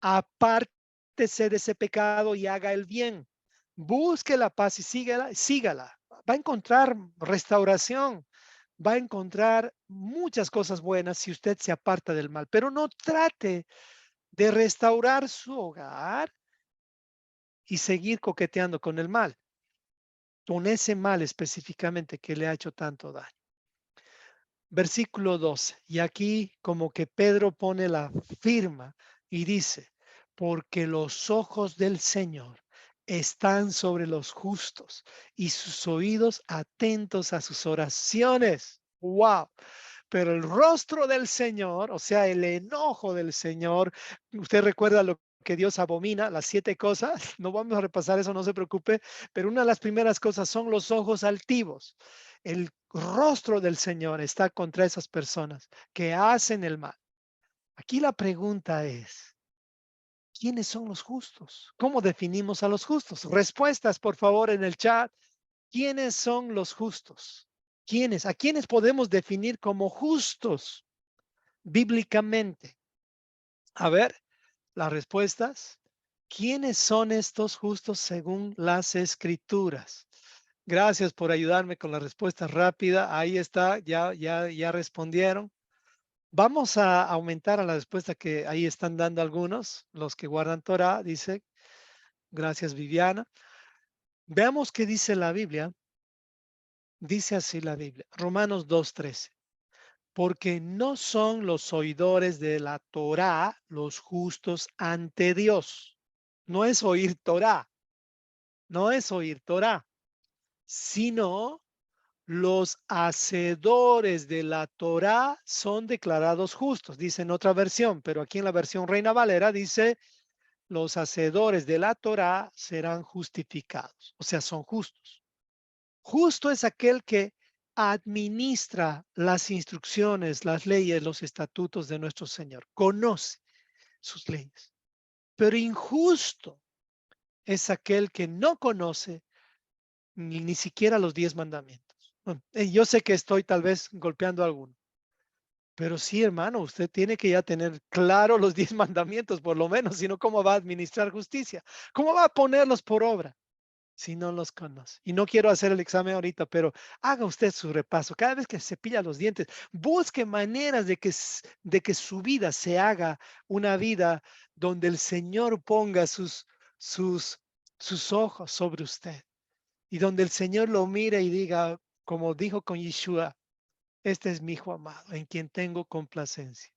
apártese de ese pecado y haga el bien. Busque la paz y sígala. Va a encontrar restauración, va a encontrar muchas cosas buenas si usted se aparta del mal, pero no trate de restaurar su hogar y seguir coqueteando con el mal, con ese mal específicamente que le ha hecho tanto daño. Versículo 12. Y aquí como que Pedro pone la firma y dice, porque los ojos del Señor están sobre los justos y sus oídos atentos a sus oraciones. ¡Wow! Pero el rostro del Señor, o sea, el enojo del Señor, usted recuerda lo que Dios abomina, las 7 cosas, no vamos a repasar eso, no se preocupe, pero una de las primeras cosas son los ojos altivos. El rostro del Señor está contra esas personas que hacen el mal. Aquí la pregunta es, ¿quiénes son los justos? ¿Cómo definimos a los justos? Respuestas, por favor, en el chat. ¿Quiénes son los justos? ¿Quiénes? ¿A quiénes podemos definir como justos bíblicamente? A ver, las respuestas. ¿Quiénes son estos justos según las escrituras? Gracias por ayudarme con la respuesta rápida. Ahí está, ya respondieron. Vamos a aumentar a la respuesta que ahí están dando algunos, los que guardan Torah, dice. Gracias, Viviana. Veamos qué dice la Biblia. Dice así la Biblia, Romanos 2:13. Porque no son los oidores de la Torá los justos ante Dios. No es oír Torá, no es oír Torá, sino los hacedores de la Torá son declarados justos, dice en otra versión, pero aquí en la versión Reina Valera dice, los hacedores de la Torá serán justificados, o sea, son justos. Justo es aquel que administra las instrucciones, las leyes, los estatutos de nuestro Señor, conoce sus leyes. Pero injusto es aquel que no conoce ni siquiera los 10 mandamientos. Bueno, yo sé que estoy tal vez golpeando a alguno, pero sí, hermano, usted tiene que ya tener claro los 10 mandamientos, por lo menos, sino cómo va a administrar justicia, cómo va a ponerlos por obra si no los conoce. Y no quiero hacer el examen ahorita, pero haga usted su repaso. Cada vez que se cepilla los dientes, busque maneras de que su vida se haga una vida donde el Señor ponga sus, sus ojos sobre usted y donde el Señor lo mire y diga, como dijo con Yeshua, este es mi hijo amado, en quien tengo complacencia.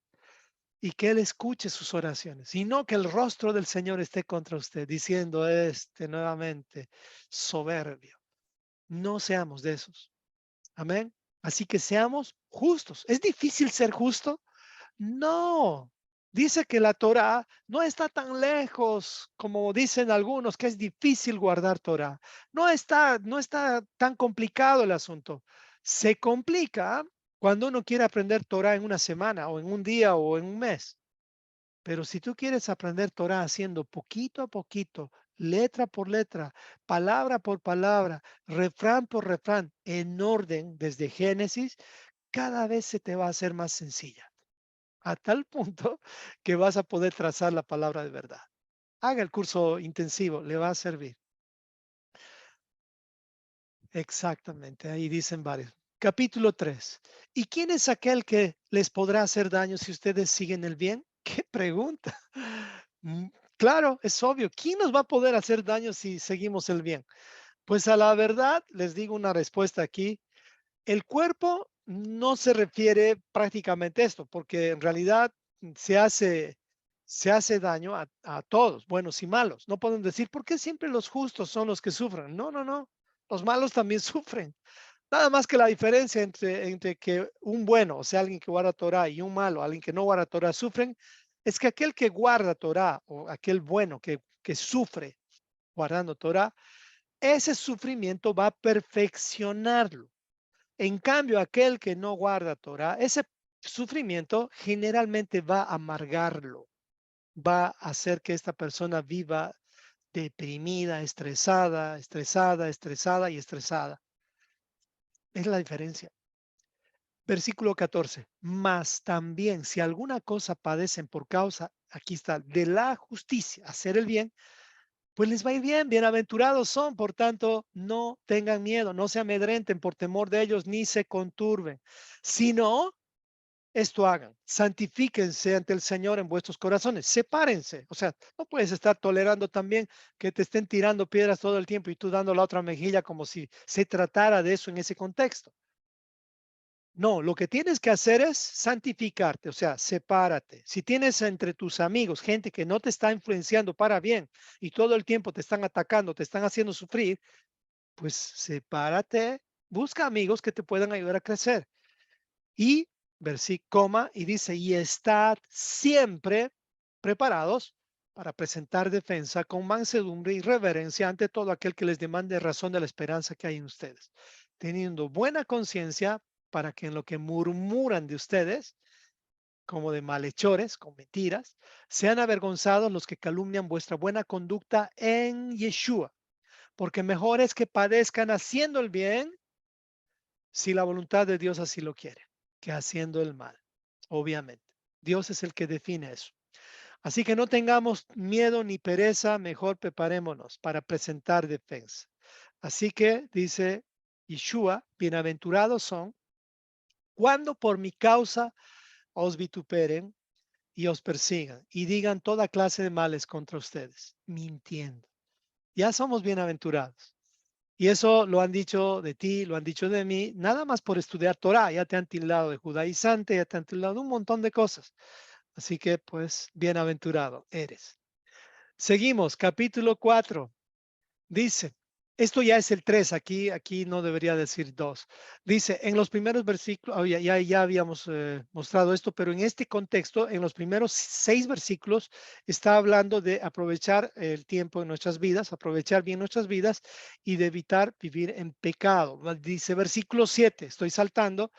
Y que Él escuche sus oraciones, y no que el rostro del Señor esté contra usted, diciendo nuevamente, soberbio. No seamos de esos. Amén. Así que seamos justos. ¿Es difícil ser justo? No. Dice que la Torah no está tan lejos como dicen algunos que es difícil guardar Torah. No está tan complicado el asunto. Se complica cuando uno quiere aprender Torah en una semana o en un día o en un mes. Pero si tú quieres aprender Torah haciendo poquito a poquito, letra por letra, palabra por palabra, refrán por refrán, en orden desde Génesis, cada vez se te va a hacer más sencilla, a tal punto que vas a poder trazar la palabra de verdad. Haga el curso intensivo, le va a servir. Exactamente, ahí dicen varios. Capítulo 3. ¿Y quién es aquel que les podrá hacer daño si ustedes siguen el bien? ¿Qué pregunta? Mm, Claro, es obvio. ¿Quién nos va a poder hacer daño si seguimos el bien? Pues a la verdad, les digo una respuesta aquí. El cuerpo no se refiere prácticamente a esto, porque en realidad se hace daño a todos, buenos y malos. No pueden decir, ¿por qué siempre los justos son los que sufren? No, no, no. Los malos también sufren. Nada más que la diferencia entre que un bueno, o sea, alguien que guarda Torah, y un malo, alguien que no guarda Torah, sufren, es que aquel que guarda Torah o aquel bueno que sufre guardando Torah, ese sufrimiento va a perfeccionarlo. En cambio, aquel que no guarda Torah, ese sufrimiento generalmente va a amargarlo, va a hacer que esta persona viva deprimida, estresada, estresada, estresada y estresada. Es la diferencia. Versículo 14. Mas también si alguna cosa padecen por causa, aquí está, de la justicia, hacer el bien, pues les va a ir bien, bienaventurados son, por tanto, no tengan miedo, no se amedrenten por temor de ellos, ni se conturben, sino esto hagan, santifíquense ante el Señor en vuestros corazones, sepárense, o sea, no puedes estar tolerando también que te estén tirando piedras todo el tiempo y tú dando la otra mejilla como si se tratara de eso en ese contexto. No, lo que tienes que hacer es santificarte, o sea, sepárate. Si tienes entre tus amigos gente que no te está influenciando para bien y todo el tiempo te están atacando, te están haciendo sufrir, pues sepárate, busca amigos que te puedan ayudar a crecer. Y versículo, coma, y dice, y estad siempre preparados para presentar defensa con mansedumbre y reverencia ante todo aquel que les demande razón de la esperanza que hay en ustedes, teniendo buena conciencia para que en lo que murmuran de ustedes, como de malhechores, con mentiras, sean avergonzados los que calumnian vuestra buena conducta en Yeshua, porque mejor es que padezcan haciendo el bien, si la voluntad de Dios así lo quiere, que haciendo el mal, obviamente. Dios es el que define eso. Así que no tengamos miedo ni pereza, mejor preparémonos para presentar defensa. Así que dice Yeshua, bienaventurados son cuando por mi causa os vituperen y os persigan y digan toda clase de males contra ustedes, mintiendo. Ya somos bienaventurados. Y eso lo han dicho de ti, lo han dicho de mí, nada más por estudiar Torah. Ya te han tildado de judaizante, ya te han tildado de un montón de cosas. Así que, pues, bienaventurado eres. Seguimos, capítulo 4. Dice, esto ya es el 3, aquí no debería decir 2. Dice, en los primeros versículos, ya habíamos mostrado esto, pero en este contexto, en los primeros 6 versículos, está hablando de aprovechar el tiempo en nuestras vidas, aprovechar bien nuestras vidas y de evitar vivir en pecado. Dice versículo 7, estoy saltando,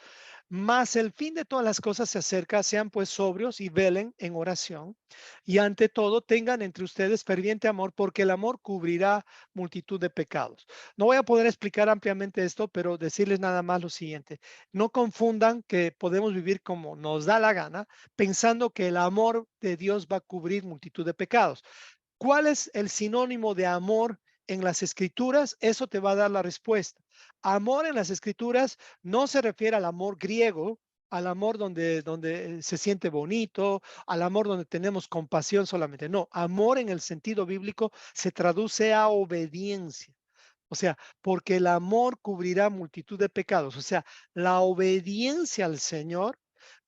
mas el fin de todas las cosas se acerca, sean pues sobrios y velen en oración. Y ante todo tengan entre ustedes ferviente amor, porque el amor cubrirá multitud de pecados. No voy a poder explicar ampliamente esto, pero decirles nada más lo siguiente. No confundan que podemos vivir como nos da la gana, pensando que el amor de Dios va a cubrir multitud de pecados. ¿Cuál es el sinónimo de amor en las escrituras? Eso te va a dar la respuesta. Amor en las escrituras no se refiere al amor griego, al amor donde se siente bonito, al amor donde tenemos compasión solamente. No, amor en el sentido bíblico se traduce a obediencia. O sea, porque el amor cubrirá multitud de pecados. O sea, la obediencia al Señor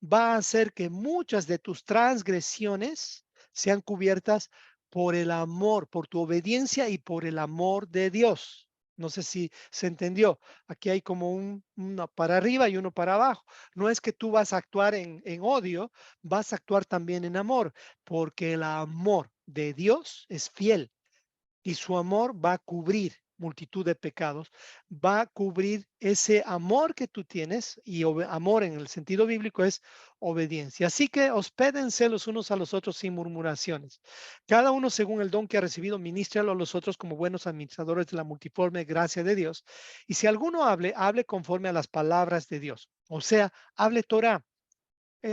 va a hacer que muchas de tus transgresiones sean cubiertas por el amor, por tu obediencia y por el amor de Dios. No sé si se entendió. Aquí hay como uno para arriba y uno para abajo. No es que tú vas a actuar en odio, vas a actuar también en amor, porque el amor de Dios es fiel y su amor va a cubrir multitud de pecados, va a cubrir ese amor que tú tienes y amor en el sentido bíblico es obediencia. Así que hospédense los unos a los otros sin murmuraciones. Cada uno según el don que ha recibido, ministralo a los otros como buenos administradores de la multiforme gracia de Dios. Y si alguno hable, hable conforme a las palabras de Dios. O sea, hable Torah.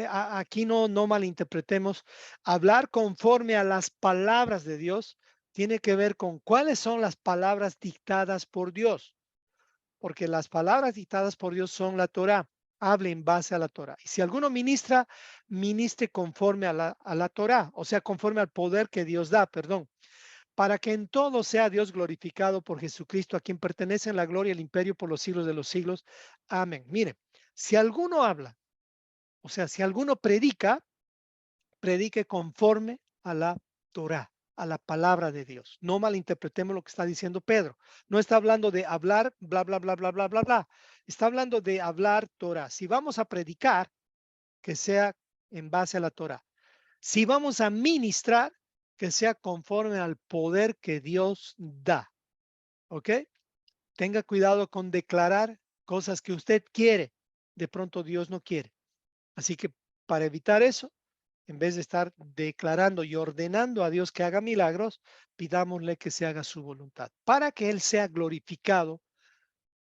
Aquí no malinterpretemos, hablar conforme a las palabras de Dios tiene que ver con cuáles son las palabras dictadas por Dios, porque las palabras dictadas por Dios son la Torah, hable en base a la Torah. Y si alguno ministra, ministre conforme a la Torah, o sea, conforme al poder que Dios da, perdón, para que en todo sea Dios glorificado por Jesucristo, a quien pertenecen la gloria y el imperio por los siglos de los siglos. Amén. Mire, si alguno habla, o sea, si alguno predica, predique conforme a la Torá, a la palabra de Dios. No malinterpretemos lo que está diciendo Pedro. No está hablando de hablar, bla, bla, bla, bla, bla, bla, bla. Está hablando de hablar Torá. Si vamos a predicar, que sea en base a la Torá. Si vamos a ministrar, que sea conforme al poder que Dios da. ¿Ok? Tenga cuidado con declarar cosas que usted quiere. De pronto Dios no quiere. Así que para evitar eso, en vez de estar declarando y ordenando a Dios que haga milagros, pidámosle que se haga su voluntad, para que Él sea glorificado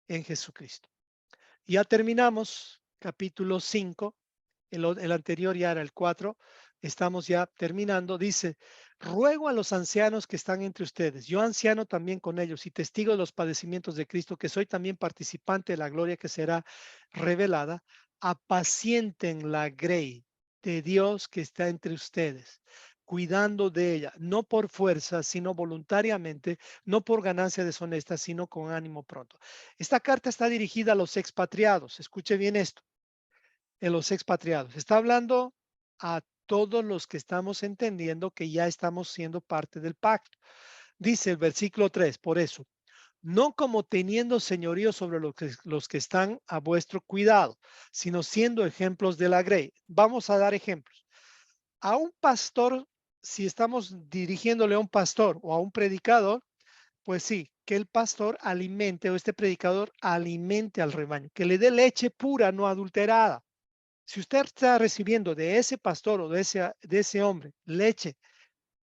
en Jesucristo. Ya terminamos capítulo 5. El anterior ya era el 4. Estamos ya terminando. Dice, ruego a los ancianos que están entre ustedes, yo anciano también con ellos y testigo de los padecimientos de Cristo, que soy también participante de la gloria que será revelada, apacienten la grey de Dios que está entre ustedes, cuidando de ella, no por fuerza, sino voluntariamente, no por ganancia deshonesta, sino con ánimo pronto. Esta carta está dirigida a los expatriados. Escuche bien esto, en los expatriados. Está hablando a todos los que estamos entendiendo que ya estamos siendo parte del pacto. Dice el versículo 3, por eso, no como teniendo señorío sobre los que están a vuestro cuidado, sino siendo ejemplos de la grey. Vamos a dar ejemplos. A un pastor, si estamos dirigiéndole a un pastor o a un predicador, pues sí, que el pastor alimente o este predicador alimente al rebaño, que le dé leche pura, no adulterada. Si usted está recibiendo de ese pastor o de ese hombre leche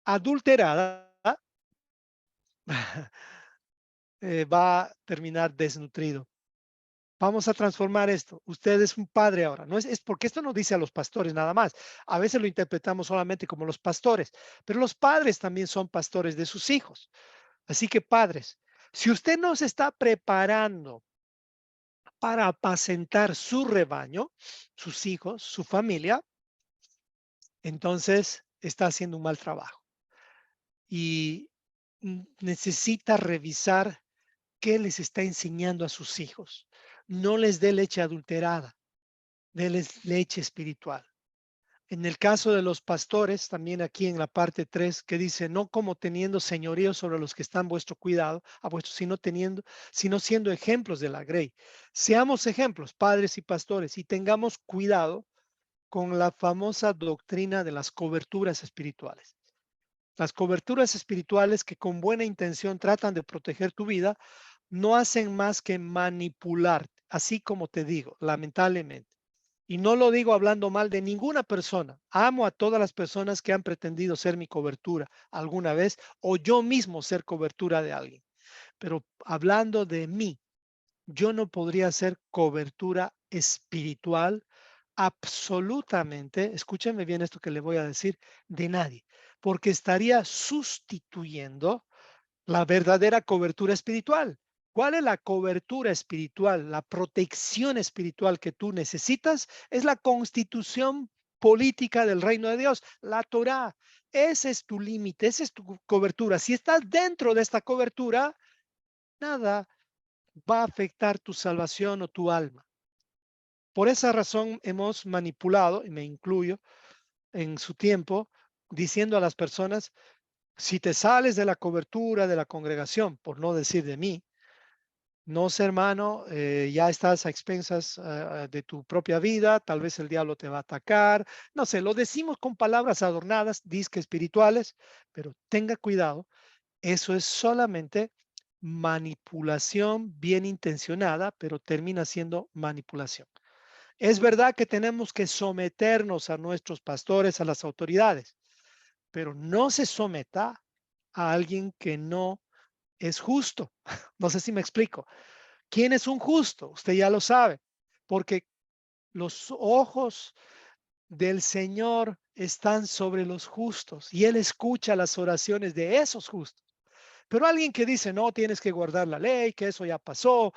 adulterada, va a terminar desnutrido. Vamos a transformar esto. Usted es un padre ahora. No es porque esto no dice a los pastores nada más. A veces lo interpretamos solamente como los pastores, pero los padres también son pastores de sus hijos. Así que padres, si usted no se está preparando para apacentar su rebaño, sus hijos, su familia, entonces está haciendo un mal trabajo y necesita revisar qué les está enseñando a sus hijos. No les dé leche adulterada, déles leche espiritual. En el caso de los pastores, también aquí en la parte 3, que dice, no como teniendo señorío sobre los que están vuestro cuidado, a vuestro, sino siendo ejemplos de la grey. Seamos ejemplos, padres y pastores, y tengamos cuidado con la famosa doctrina de las coberturas espirituales. Las coberturas espirituales que con buena intención tratan de proteger tu vida, no hacen más que manipular, así como te digo, lamentablemente. Y no lo digo hablando mal de ninguna persona. Amo a todas las personas que han pretendido ser mi cobertura alguna vez o yo mismo ser cobertura de alguien. Pero hablando de mí, yo no podría ser cobertura espiritual absolutamente, escúcheme bien esto que le voy a decir, de nadie, porque estaría sustituyendo la verdadera cobertura espiritual. ¿Cuál es la cobertura espiritual? La protección espiritual que tú necesitas es la constitución política del reino de Dios, la Torá. Ese es tu límite, esa es tu cobertura. Si estás dentro de esta cobertura, nada va a afectar tu salvación o tu alma. Por esa razón hemos manipulado, y me incluyo en su tiempo, diciendo a las personas, si te sales de la cobertura de la congregación, por no decir de mí, no sé, hermano, ya estás a expensas de tu propia vida, tal vez el diablo te va a atacar, no sé, lo decimos con palabras adornadas, disque espirituales, pero tenga cuidado, eso es solamente manipulación bien intencionada, pero termina siendo manipulación. Es verdad que tenemos que someternos a nuestros pastores, a las autoridades, pero no se someta a alguien que no es justo. No sé si me explico. ¿Quién es un justo? Usted ya lo sabe, porque los ojos del Señor están sobre los justos y Él escucha las oraciones de esos justos. Pero alguien que dice, no, tienes que guardar la ley, que eso ya pasó,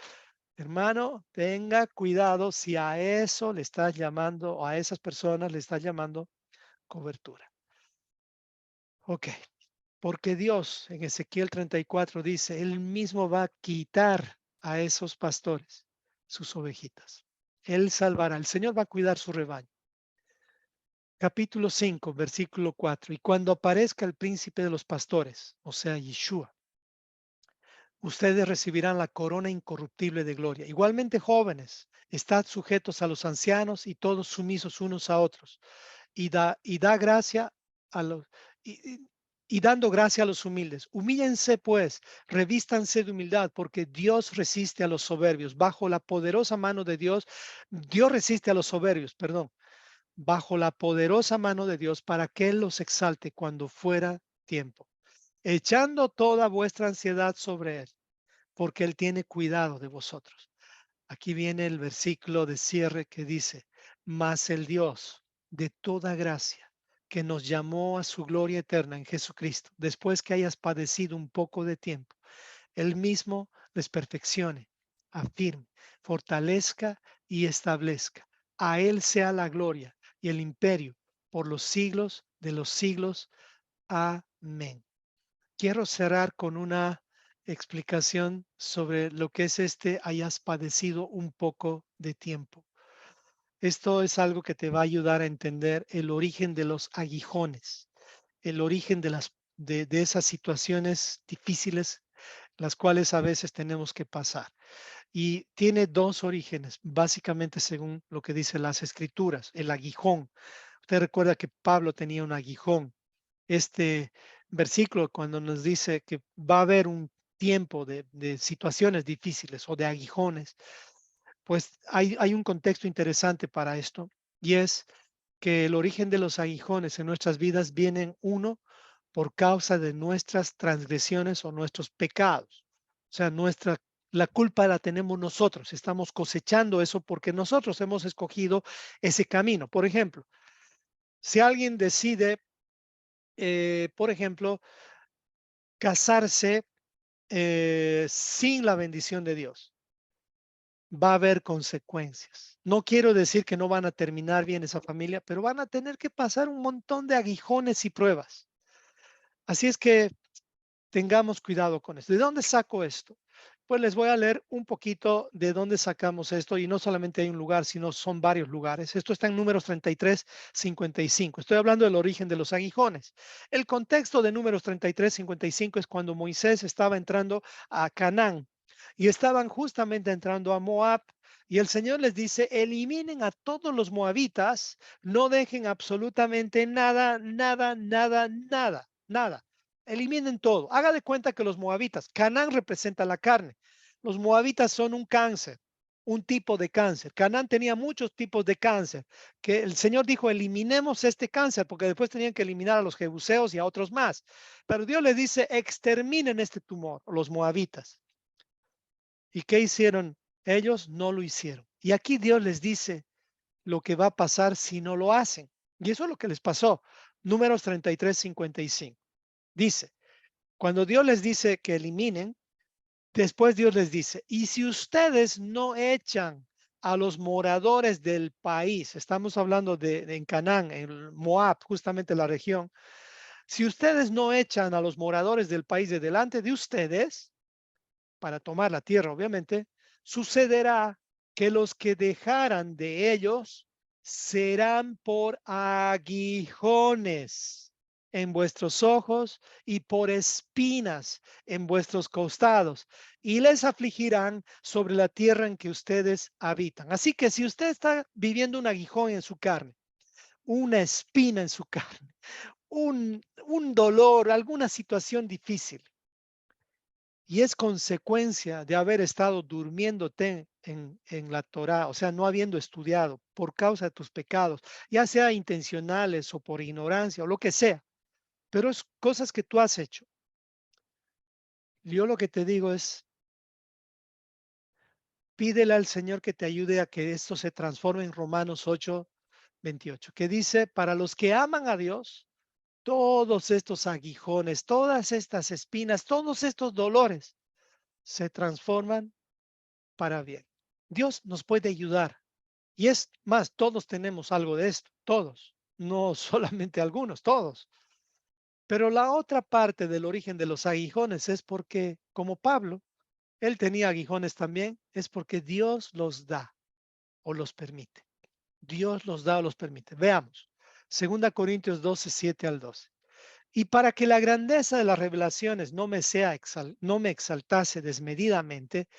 hermano, tenga cuidado si a eso le estás llamando, o a esas personas le estás llamando cobertura. Ok, porque Dios en Ezequiel 34 dice, Él mismo va a quitar a esos pastores sus ovejitas. Él salvará, el Señor va a cuidar su rebaño. Capítulo 5, versículo 4. Y cuando aparezca el príncipe de los pastores, o sea, Yeshua, ustedes recibirán la corona incorruptible de gloria. Igualmente, jóvenes, estad sujetos a los ancianos y todos sumisos unos a otros. Y da gracia a los y, y dando gracia a los humildes. Humíllense pues, revístanse de humildad, porque Dios resiste a los soberbios. Bajo la poderosa mano de Dios, Dios resiste a los soberbios, perdón. bajo la poderosa mano de Dios para que Él los exalte cuando fuera tiempo, echando toda vuestra ansiedad sobre Él, porque Él tiene cuidado de vosotros. Aquí viene el versículo de cierre que dice, mas el Dios de toda gracia, que nos llamó a su gloria eterna en Jesucristo, después que hayas padecido un poco de tiempo, Él mismo les perfeccione, afirme, fortalezca y establezca. A Él sea la gloria y el imperio por los siglos de los siglos. Amén. Quiero cerrar con una explicación sobre lo que es hayas padecido un poco de tiempo. Esto es algo que te va a ayudar a entender el origen de los aguijones, el origen de esas situaciones difíciles, las cuales a veces tenemos que pasar. Y tiene dos orígenes, básicamente según lo que dicen las escrituras, el aguijón. Usted recuerda que Pablo tenía un aguijón. Este versículo cuando nos dice que va a haber un tiempo de situaciones difíciles o de aguijones, pues hay un contexto interesante para esto y es que el origen de los aguijones en nuestras vidas vienen uno por causa de nuestras transgresiones o nuestros pecados. O sea, la culpa la tenemos nosotros. Estamos cosechando eso porque nosotros hemos escogido ese camino. Por ejemplo, si alguien decide, por ejemplo, casarse sin la bendición de Dios, va a haber consecuencias. No quiero decir que no van a terminar bien esa familia, pero van a tener que pasar un montón de aguijones y pruebas. Así es que tengamos cuidado con esto. ¿De dónde saco esto? Pues les voy a leer un poquito de dónde sacamos esto y no solamente hay un lugar, sino son varios lugares. Esto está en Números 33, 55. Estoy hablando del origen de los aguijones. El contexto de Números 33, 55 es cuando Moisés estaba entrando a Canaán y estaban justamente entrando a Moab. Y el Señor les dice, eliminen a todos los moabitas, no dejen absolutamente nada, nada, nada, nada, nada. Eliminen todo. Haga de cuenta que los moabitas, Canaán representa la carne. Los moabitas son un cáncer, un tipo de cáncer. Canaán tenía muchos tipos de cáncer, que el Señor dijo, eliminemos este cáncer, porque después tenían que eliminar a los jebuseos y a otros más. Pero Dios les dice, exterminen este tumor, los moabitas. ¿Y qué hicieron? Ellos no lo hicieron. Y aquí Dios les dice lo que va a pasar si no lo hacen. Y eso es lo que les pasó. Números 33, 55. Dice, cuando Dios les dice que eliminen, después Dios les dice, y si ustedes no echan a los moradores del país, estamos hablando de en Canaán, en Moab, justamente la región, si ustedes no echan a los moradores del país de delante de ustedes, para tomar la tierra, obviamente, sucederá que los que dejaran de ellos serán por aguijones en vuestros ojos y por espinas en vuestros costados, y les afligirán sobre la tierra en que ustedes habitan. Así que si usted está viviendo un aguijón en su carne, una espina en su carne, un dolor, alguna situación difícil, y es consecuencia de haber estado durmiéndote en la Torá, o sea, no habiendo estudiado por causa de tus pecados, ya sea intencionales o por ignorancia o lo que sea, pero es cosas que tú has hecho. Yo lo que te digo es, pídele al Señor que te ayude a que esto se transforme en Romanos 8, 28, que dice, para los que aman a Dios, todos estos aguijones, todas estas espinas, todos estos dolores se transforman para bien. Dios nos puede ayudar. Y es más, todos tenemos algo de esto, todos, no solamente algunos, todos. Pero la otra parte del origen de los aguijones es porque, como Pablo, él tenía aguijones también, es porque Dios los da o los permite. Dios los da o los permite. Veamos. 2 Corintios 12, 7 al 12. Y para que la grandeza de las revelaciones no me exaltase desmedidamente,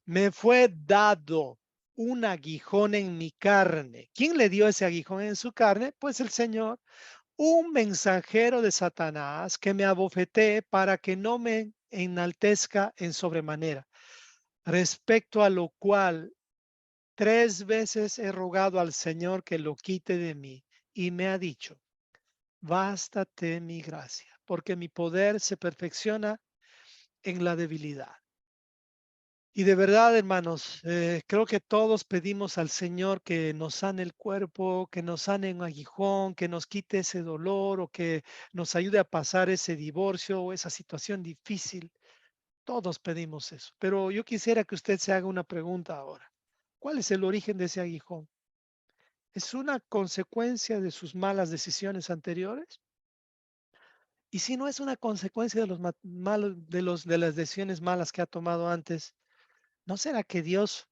me fue dado un aguijón en mi carne. ¿Quién le dio ese aguijón en su carne? Pues el Señor, un mensajero de Satanás que me abofetee para que no me enaltezca en sobremanera, respecto a lo cual 3 veces he rogado al Señor que lo quite de mí, y me ha dicho, bástate mi gracia, porque mi poder se perfecciona en la debilidad. Y de verdad, hermanos, creo que todos pedimos al Señor que nos sane el cuerpo, que nos sane un aguijón, que nos quite ese dolor o que nos ayude a pasar ese divorcio o esa situación difícil. Todos pedimos eso. Pero yo quisiera que usted se haga una pregunta ahora. ¿Cuál es el origen de ese aguijón? ¿Es una consecuencia de sus malas decisiones anteriores? Y si no es una consecuencia de los malos, de las decisiones malas que ha tomado antes, ¿no será que Dios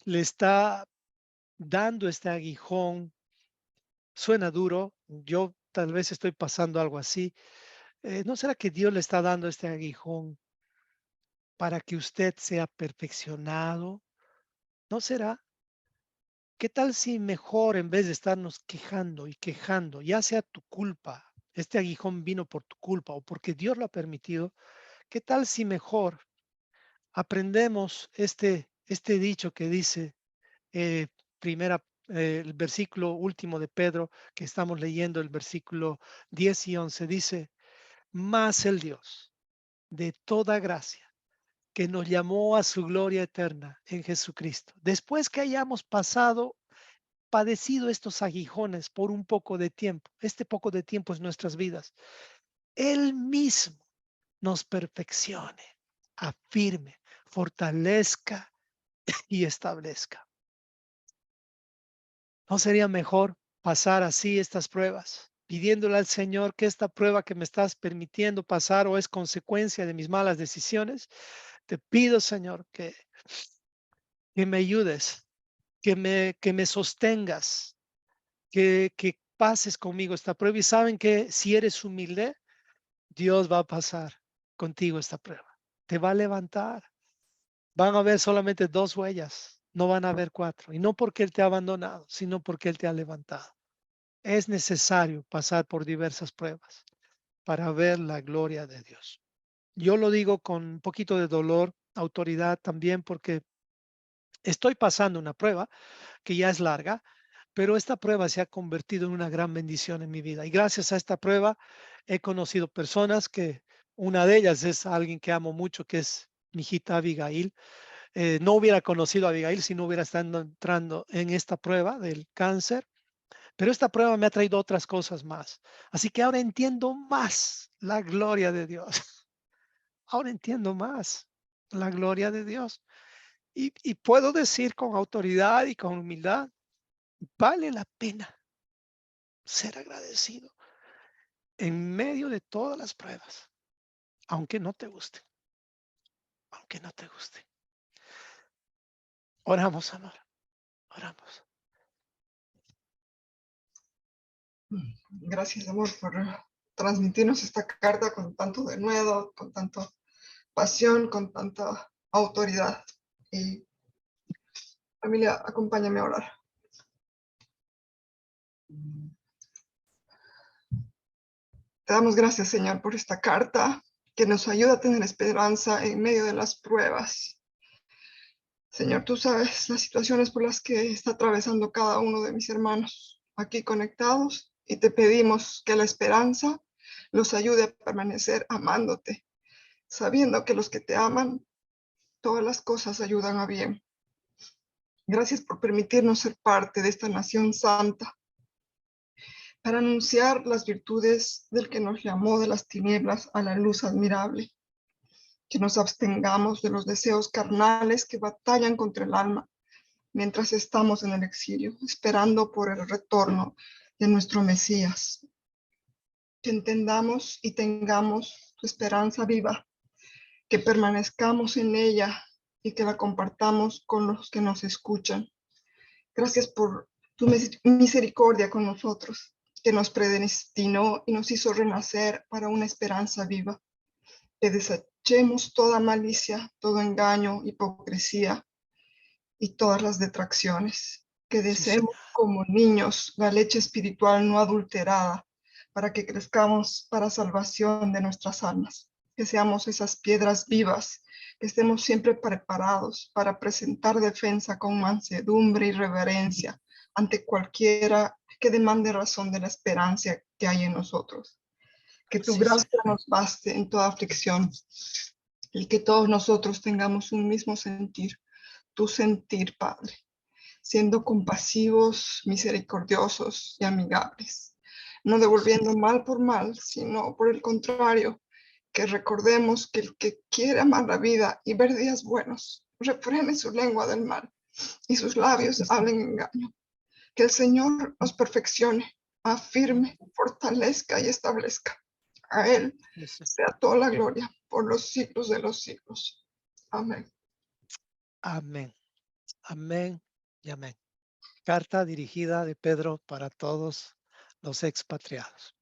le está dando este aguijón? Suena duro, yo tal vez estoy pasando algo así. ¿No será que Dios le está dando este aguijón para que usted sea perfeccionado? ¿No será? ¿Qué tal si mejor en vez de estarnos quejando y quejando, ya sea tu culpa, este aguijón vino por tu culpa o porque Dios lo ha permitido? ¿Qué tal si mejor aprendemos este dicho que dice eh, el versículo último de Pedro que estamos leyendo, el versículo 10 y 11, dice, mas el Dios de toda gracia, que nos llamó a su gloria eterna en Jesucristo, después que hayamos padecido estos aguijones por un poco de tiempo, este poco de tiempo es nuestras vidas, Él mismo nos perfeccione, afirme, fortalezca y establezca. ¿No sería mejor pasar así estas pruebas, pidiéndole al Señor que esta prueba que me estás permitiendo pasar o es consecuencia de mis malas decisiones? Te pido, Señor, que me ayudes, que me sostengas, que pases conmigo esta prueba. Y saben que si eres humilde, Dios va a pasar contigo esta prueba. Te va a levantar. Van a haber solamente 2 huellas, no van a haber 4. Y no porque Él te ha abandonado, sino porque Él te ha levantado. Es necesario pasar por diversas pruebas para ver la gloria de Dios. Yo lo digo con un poquito de dolor, autoridad también, porque estoy pasando una prueba que ya es larga, pero esta prueba se ha convertido en una gran bendición en mi vida. Y gracias a esta prueba he conocido personas que una de ellas es alguien que amo mucho, que es mi hijita Abigail. No hubiera conocido a Abigail si no hubiera estado entrando en esta prueba del cáncer. Pero esta prueba me ha traído otras cosas más. Así que ahora entiendo más la gloria de Dios. Ahora entiendo más la gloria de Dios. Y puedo decir con autoridad y con humildad, vale la pena ser agradecido en medio de todas las pruebas, aunque no te guste, aunque no te guste. Oramos, amor, oramos. Gracias, amor, por transmitirnos esta carta con tanto denuedo, con tanta pasión, con tanta autoridad. Y familia, acompáñame a orar. Te damos gracias, Señor, por esta carta que nos ayuda a tener esperanza en medio de las pruebas. Señor, tú sabes las situaciones por las que está atravesando cada uno de mis hermanos aquí conectados y te pedimos que la esperanza los ayude a permanecer amándote, sabiendo que los que te aman, todas las cosas ayudan a bien. Gracias por permitirnos ser parte de esta nación santa para anunciar las virtudes del que nos llamó de las tinieblas a la luz admirable. Que nos abstengamos de los deseos carnales que batallan contra el alma mientras estamos en el exilio, esperando por el retorno de nuestro Mesías. Que entendamos y tengamos tu esperanza viva, que permanezcamos en ella y que la compartamos con los que nos escuchan. Gracias por tu misericordia con nosotros, que nos predestinó y nos hizo renacer para una esperanza viva. Que desechemos toda malicia, todo engaño, hipocresía y todas las detracciones. Que Sí, deseemos Señor. como niños la leche espiritual no adulterada para que crezcamos para salvación de nuestras almas. que seamos esas piedras vivas, que estemos siempre preparados para presentar defensa con mansedumbre y reverencia ante cualquiera que demande razón de la esperanza que hay en nosotros. Que tu Sí, gracia Señor. nos baste en toda aflicción y que todos nosotros tengamos un mismo sentir, tu sentir, Padre, siendo compasivos, misericordiosos y amigables, no devolviendo mal por mal, sino por el contrario, que recordemos que el que quiere amar la vida y ver días buenos, refrene su lengua del mal y sus labios hablen engaño. Que el Señor nos perfeccione, afirme, fortalezca y establezca. A Él Sí, Señor. sea toda la gloria por los siglos de los siglos. Amén. Amén. Amén y amén. Carta dirigida de Pedro para todos los expatriados.